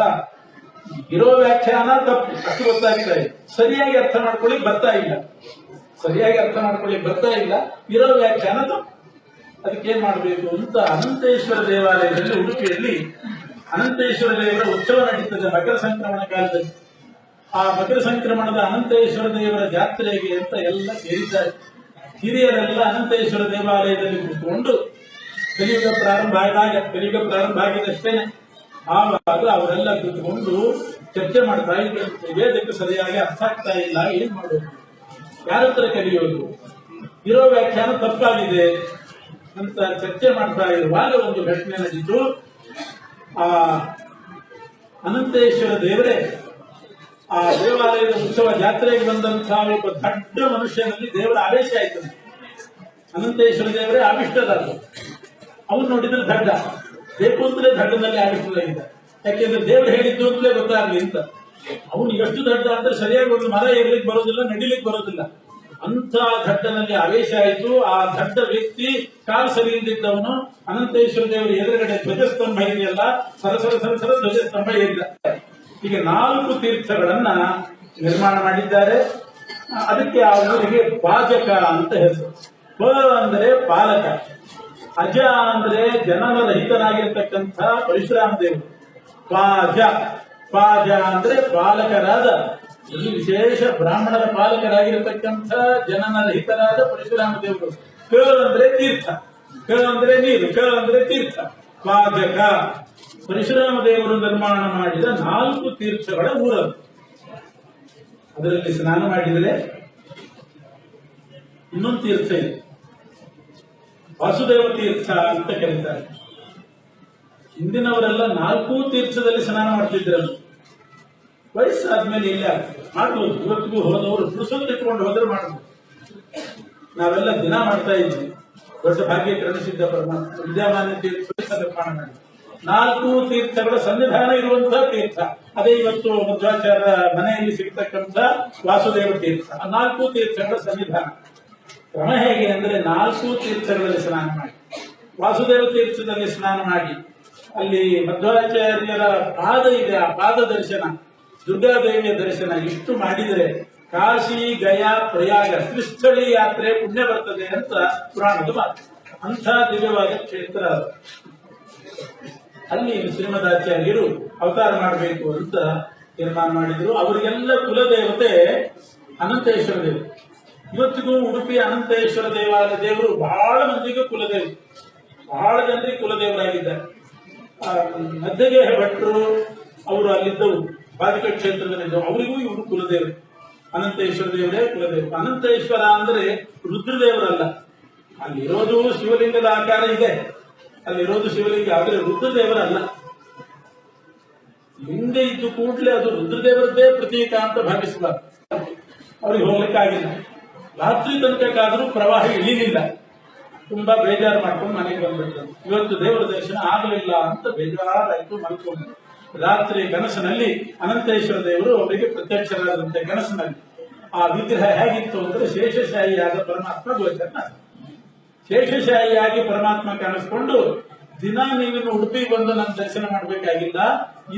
ಇರೋ ವ್ಯಾಖ್ಯಾನ ತಪ್ಪು, ಅಷ್ಟು ಗೊತ್ತಾಗ್ತಾ ಇದೆ. ಸರಿಯಾಗಿ ಅರ್ಥ ಮಾಡ್ಕೊಳ್ಳಿಕ್ ಬರ್ತಾ ಇಲ್ಲ. ಇರೋ ವ್ಯಾಖ್ಯಾನ ತಪ್ಪು. ಅದಕ್ಕೇನ್ ಮಾಡಬೇಕು ಅಂತ ಅನಂತೇಶ್ವರ ದೇವಾಲಯದಲ್ಲಿ, ಉಡುಪಿಯಲ್ಲಿ ಅನಂತೇಶ್ವರ ದೇವರ ಉತ್ಸವ ನಡೀತದೆ ಮಕರ ಸಂಕ್ರಮಣ ಕಾಲದಲ್ಲಿ. ಆ ಮಕರ ಸಂಕ್ರಮಣದ ಅನಂತೇಶ್ವರ ದೇವರ ಜಾತ್ರೆಗೆ ಅಂತ ಎಲ್ಲ ಸೇರಿದ್ದಾರೆ. ಹಿರಿಯರೆಲ್ಲ ಅನಂತೇಶ್ವರ ದೇವಾಲಯದಲ್ಲಿ ಕೂತ್ಕೊಂಡು ಕಲಿಯುಗ ಪ್ರಾರಂಭ ಆಗಿದಷ್ಟೇನೆ. ಆವಾಗ ಅವರೆಲ್ಲ ಕೂತ್ಕೊಂಡು ಚರ್ಚೆ ಮಾಡ್ತಾ ಇದ್ದಾರೆ. ವೇದಕ್ಕೆ ಸರಿಯಾಗಿ ಅರ್ಥ ಆಗ್ತಾ ಇಲ್ಲ, ಏನ್ ಮಾಡೋದು, ಯಾರ ಹತ್ರ ಕಲಿಯೋದು, ಇರೋ ವ್ಯಾಖ್ಯಾನ ತಪ್ಪಾಗಿದೆ ಅಂತ ಚರ್ಚೆ ಮಾಡ್ತಾ ಇರುವಾಗ ಒಂದು ಘಟನೆ ನಡೀತು. ಆ ಅನಂತೇಶ್ವರ ದೇವರೇ ಆ ದೇವಾಲಯದ ಉತ್ಸವ ಜಾತ್ರೆಗೆ ಬಂದಂತಹ ಒಬ್ಬ ದೊಡ್ಡ ಮನುಷ್ಯನಲ್ಲಿ ದೇವರ ಆವೇಶ ಆಯ್ತು. ಅನಂತೇಶ್ವರ ದೇವರೇ ಆವಿಷ್ಟರಾದ. ಅವನು ನೋಡಿದ್ರೆ ದಡ್ಡ, ಬೇಕು ಅಂತಲೇ ದಡ್ಡನಲ್ಲಿ ಆವಿಷ್ಟರಾಗಿದ್ದ. ಯಾಕೆಂದ್ರೆ ದೇವರು ಹೇಳಿದ್ದು ಅಂತಲೇ ಗೊತ್ತಾಗ್ಲಿ ಅಂತ. ಅವನು ಎಷ್ಟು ದಡ್ಡ ಅಂದ್ರೆ ಸರಿಯಾಗಿ ಒಂದು ಮರ ಏರ್ಲಿಕ್ಕೆ ಬರೋದಿಲ್ಲ, ನಡಿಲಿಕ್ಕೆ ಬರೋದಿಲ್ಲ. ಅಂತ ದಡ್ಡನಲ್ಲಿ ಆವೇಶ ಆಯಿತು. ಆ ದಡ್ಡ ವ್ಯಕ್ತಿ ಕಾಲು ಸರಿ ಇಲ್ದಿದ್ದವನು ಅನಂತೇಶ್ವರ ದೇವರ ಎದುರುಗಡೆ ಧ್ವಜಸ್ತಂಭ ಇದೆಯಲ್ಲ, ಸರಸರ ಧ್ವಜಸ್ತಂಭ ಏರಿದ. ಹೀಗೆ 4 ತೀರ್ಥಗಳನ್ನ ನಿರ್ಮಾಣ ಮಾಡಿದ್ದಾರೆ. ಅದಕ್ಕೆ ಆ ಊರಿಗೆ ಪಾಜಕ ಅಂತ ಹೆಸರು. ಪ ಅಂದ್ರೆ ಪಾಲಕ, ಅಜ ಅಂದ್ರೆ ಜನನರಹಿತನಾಗಿರ್ತಕ್ಕಂಥ ಪರಶುರಾಮ ದೇವರು. ಪಾಜ ಅಂದ್ರೆ ಪಾಲಕರಾದ, ಈ ವಿಶೇಷ ಬ್ರಾಹ್ಮಣರ ಪಾಲಕರಾಗಿರತಕ್ಕಂಥ ಜನನರಹಿತರಾದ ಪರಶುರಾಮ ದೇವರು. ಕ ಅಂದ್ರೆ ತೀರ್ಥ, ಕ ಅಂದ್ರೆ ನೀರು, ಕ ಅಂದ್ರೆ ತೀರ್ಥ. ಪಾಜಕ ಪರಶುರಾಮ ದೇವರು ನಿರ್ಮಾಣ ಮಾಡಿದ 4 ತೀರ್ಥಗಳ ಊರದು. ಅದರಲ್ಲಿ ಸ್ನಾನ ಮಾಡಿದರೆ ಇನ್ನೊಂದು ತೀರ್ಥ ಇದೆ, ವಾಸುದೇವ ತೀರ್ಥ ಅಂತ ಕರೀತಾರೆ. ಹಿಂದಿನವರೆಲ್ಲ 4 ತೀರ್ಥದಲ್ಲಿ ಸ್ನಾನ ಮಾಡ್ತಿದ್ರಲ್ಲ. ವಯಸ್ಸಾದ್ಮೇಲೆ ಇಲ್ಲ ಮಾಡ್ಬೋದು. ಇವತ್ತಿಗೂ ಹೋದವರು ಪುರುಷರು ಇಟ್ಕೊಂಡು ಹೋದ್ರೆ ಮಾಡ್ಬೋದು. ನಾವೆಲ್ಲ ದಿನ ಮಾಡ್ತಾ ಇದ್ವಿ. ದೊಡ್ಡ ಭಾಗ್ಯ ಕರುಣಿಸಿದ್ದ ಪರಮಾತ್ಮ ವಿದ್ಯಾಮಾನ್ಯ ತೀರ್ಥ ನಿರ್ಮಾಣ ಮಾಡಿ 4 ತೀರ್ಥಗಳ ಸನ್ನಿಧಾನ ಇರುವಂತಹ ತೀರ್ಥ. ಅದೇ ಇವತ್ತು ಮಧ್ವಾಚಾರ್ಯ ಮನೆಯಲ್ಲಿ ಸಿಗ್ತಕ್ಕಂಥ ವಾಸುದೇವ ತೀರ್ಥ. ಆ 4 ತೀರ್ಥಗಳ ಸನ್ನಿಧಾನ ಕ್ರಮ ಹೇಗೆ ಅಂದ್ರೆ 4 ತೀರ್ಥಗಳಲ್ಲಿ ಸ್ನಾನ ಮಾಡಿ, ವಾಸುದೇವ ತೀರ್ಥದಲ್ಲಿ ಸ್ನಾನ ಮಾಡಿ, ಅಲ್ಲಿ ಮಧ್ವಾಚಾರ್ಯರ ಪಾದ ಇದೆ, ಆ ಪಾದ ದರ್ಶನ, ದುರ್ಗಾದೇವಿಯ ದರ್ಶನ ಇಷ್ಟು ಮಾಡಿದರೆ ಕಾಶಿ ಗಯಾ ಪ್ರಯಾಗ ತ್ರಿಸ್ಥಳಿ ಯಾತ್ರೆ ಪುಣ್ಯ ಬರ್ತದೆ ಅಂತ ಪುರಾಣದ ಮಾತು. ಅಂಥ ದಿವ್ಯವಾದ ಕ್ಷೇತ್ರ ಅದು. ಅಲ್ಲಿ ಶ್ರೀಮದಾಚಾರ್ಯರು ಅವತಾರ ಮಾಡಬೇಕು ಅಂತ ತೀರ್ಮಾನ ಮಾಡಿದ್ರು. ಅವರಿಗೆಲ್ಲ ಕುಲದೇವತೆ ಅನಂತೇಶ್ವರ ದೇವರು. ಇವತ್ತಿಗೂ ಉಡುಪಿ ಅನಂತೇಶ್ವರ ದೇವಾಲಯ ದೇವರು ಬಹಳ ಮಂದಿಗೂ ಕುಲದೇವರು, ಬಹಳ ಜನರಿಗೆ ಕುಲದೇವರಾಗಿದ್ದಾರೆ. ಮಧ್ಯಗೆ ಭಟ್ರು ಅವರು ಅಲ್ಲಿದ್ದವು, ಬಾಧಿಕ ಕ್ಷೇತ್ರದಲ್ಲಿದ್ದವು, ಅವರಿಗೂ ಇವರು ಕುಲದೇವರು. ಅನಂತೇಶ್ವರ ದೇವರೇ ಕುಲದೇವರು. ಅನಂತೇಶ್ವರ ಅಂದ್ರೆ ರುದ್ರದೇವರಲ್ಲ. ಅಲ್ಲಿರೋದು ಶಿವಲಿಂಗದ ಆಕಾರ ಇದೆ, ಅಲ್ಲಿರೋದು ಶಿವಲಿಂಗ, ಆದರೆ ರುದ್ರದೇವರಲ್ಲ. ಲಿಂಗ ಇದ್ದು ಕೂಡಲೇ ಅದು ರುದ್ರದೇವರದ್ದೇ ಪ್ರತೀಕ ಅಂತ ಭಾವಿಸಬಾರ್ದು. ಅವ್ರಿಗೆ ಹೋಗ್ಲಿಕ್ಕಾಗಿಲ್ಲ. ರಾತ್ರಿ ತನಕಕ್ಕಾದರೂ ಪ್ರವಾಹ ಇಳಿಲಿಲ್ಲ. ತುಂಬಾ ಬೇಜಾರು ಮಾಡ್ಕೊಂಡು ಮನೆಗೆ ಬಂದ್ಬಿಟ್ರು. ಇವತ್ತು ದೇವರ ದರ್ಶನ ಆಗಲಿಲ್ಲ ಅಂತ ಬೇಜಾರಾಯ್ತು, ಮಲ್ಕೊಂಡು ರಾತ್ರಿ ಕನಸಿನಲ್ಲಿ ಅನಂತೇಶ್ವರ ದೇವರು ಅವರಿಗೆ ಪ್ರತ್ಯಕ್ಷರಾದಂತೆ ಕನಸಿನಲ್ಲಿ ಆ ವಿಗ್ರಹ ಹೇಗಿತ್ತು ಅಂದ್ರೆ ಶೇಷಶಾಹಿಯಾದ ಪರಮಾತ್ಮ ಗೋಚರ. ಶೇಷಶಾಹಿಯಾಗಿ ಪರಮಾತ್ಮ ಕಾಣಿಸ್ಕೊಂಡು ದಿನ ನೀವಿನ್ನು ಉಡುಪಿಗೆ ಬಂದು ನನ್ನ ದರ್ಶನ ಮಾಡಬೇಕಾಗಿಲ್ಲ,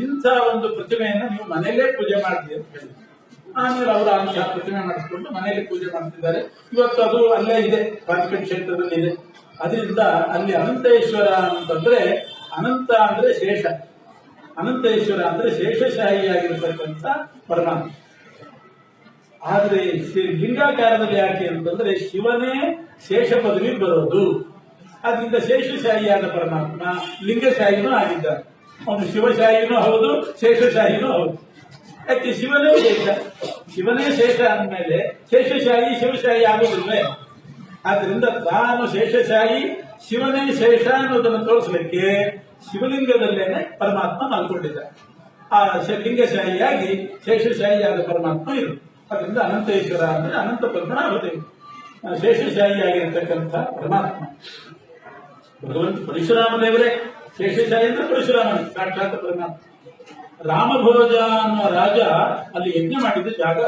ಇಂಥ ಒಂದು ಪ್ರತಿಮೆಯನ್ನು ನೀವು ಮನೆಯಲ್ಲೇ ಪೂಜೆ ಮಾಡ್ತೀವಿ ಅಂತ ಹೇಳಿ ಆಮೇಲೆ ಅವರು ಅಂತಹ ಪ್ರತಿಮೆ ಮಾಡಿಸ್ಕೊಂಡು ಮನೆಯಲ್ಲಿ ಪೂಜೆ ಮಾಡ್ತಿದ್ದಾರೆ. ಇವತ್ತು ಅದು ಅಲ್ಲೇ ಇದೆ, ಪಾರ್ಟಿಕಲ್ ಕ್ಷೇತ್ರದಲ್ಲಿ ಇದೆ. ಅದರಿಂದ ಅಲ್ಲಿ ಅನಂತೇಶ್ವರ ಅಂತಂದ್ರೆ ಅನಂತ ಅಂದ್ರೆ ಶೇಷ, ಅನಂತೇಶ್ವರ ಅಂದ್ರೆ ಶೇಷಶಾಹಿಯಾಗಿರತಕ್ಕಂಥ ಪರಮಾತ್ಮ. ಆದ್ರೆ ಲಿಂಗಾಕಾರದಲ್ಲಿ ಯಾಕೆ ಅಂತಂದ್ರೆ ಶಿವನೇ ಶೇಷ ಪದವಿ ಬರೋದು. ಅದರಿಂದ ಶೇಷಶಾಹಿಯಾದ ಪರಮಾತ್ಮ ಲಿಂಗಶಾಹಿನೂ ಆಗಿದ್ದಾರೆ. ಅವನು ಶಿವಶಾಹಿನೂ ಹೌದು, ಶೇಷಶಾಹಿನೂ ಹೌದು. ಯಾಕೆ ಶಿವನೇ ಶೇಷ, ಶಿವನೇ ಶೇಷ ಅಂದಮೇಲೆ ಶೇಷಶಾಹಿ ಶಿವಶಾಹಿ ಆಗೋದಿಲ್ವೇ? ಆದ್ರಿಂದ ತಾನು ಶೇಷಶಾಹಿ ಶಿವನೇ ಶೇಷ ಅನ್ನೋದನ್ನು ತೋರಿಸಲಿಕ್ಕೆ ಶಿವಲಿಂಗದಲ್ಲೇನೆ ಪರಮಾತ್ಮ ಮಲ್ಕೊಂಡಿದ್ದಾರೆ. ಆ ಲಿಂಗಶಾಹಿಯಾಗಿ ಶೇಷಶಾಹಿಯಾದ ಪರಮಾತ್ಮ ಇರು. ಅದರಿಂದ ಅನಂತೇಶ್ವರ ಅಂದ್ರೆ ಅನಂತ ಪದ್ಮನಾಭದೇವಿ ಶೇಷಶಾಹಿಯಾಗಿರ್ತಕ್ಕಂಥ ಪರಮಾತ್ಮ. ಭಗವಂತ ಪರಶುರಾಮ ದೇವರೇ ಶೇಷಶಾಹಿ ಅಂದ್ರೆ ಪರಶುರಾಮನೇ ಸಾಕ್ಷಾತ್ ಪರಮಾತ್ಮ. ರಾಮಭೋಜ ಅನ್ನುವ ರಾಜ ಅಲ್ಲಿ ಯಜ್ಞ ಮಾಡಿದ ಜಾಗ.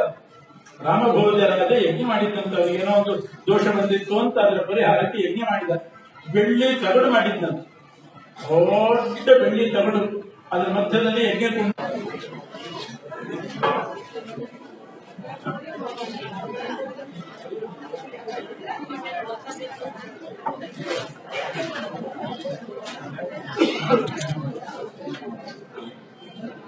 ರಾಮಭೋಜ ರಾಜ ಯಜ್ಞ ಮಾಡಿದ್ದಂತ ಅವ್ರಿಗೆ ಏನೋ ಒಂದು ದೋಷ ಬಂದಿತ್ತು ಅಂತ ಅದರ ಪರಿಹಾರಕ್ಕೆ ಯಜ್ಞ ಮಾಡಿದ. ಬೆಳ್ಳಿ ತಗಡು ಮಾಡಿದ್ದಂತೆ, ದೊಡ್ಡ ಬೆಳ್ಳಿ ತಗಡು, ಅದರ ಮಧ್ಯದಲ್ಲಿ ಯಜ್ಞ ಕೊಂಡು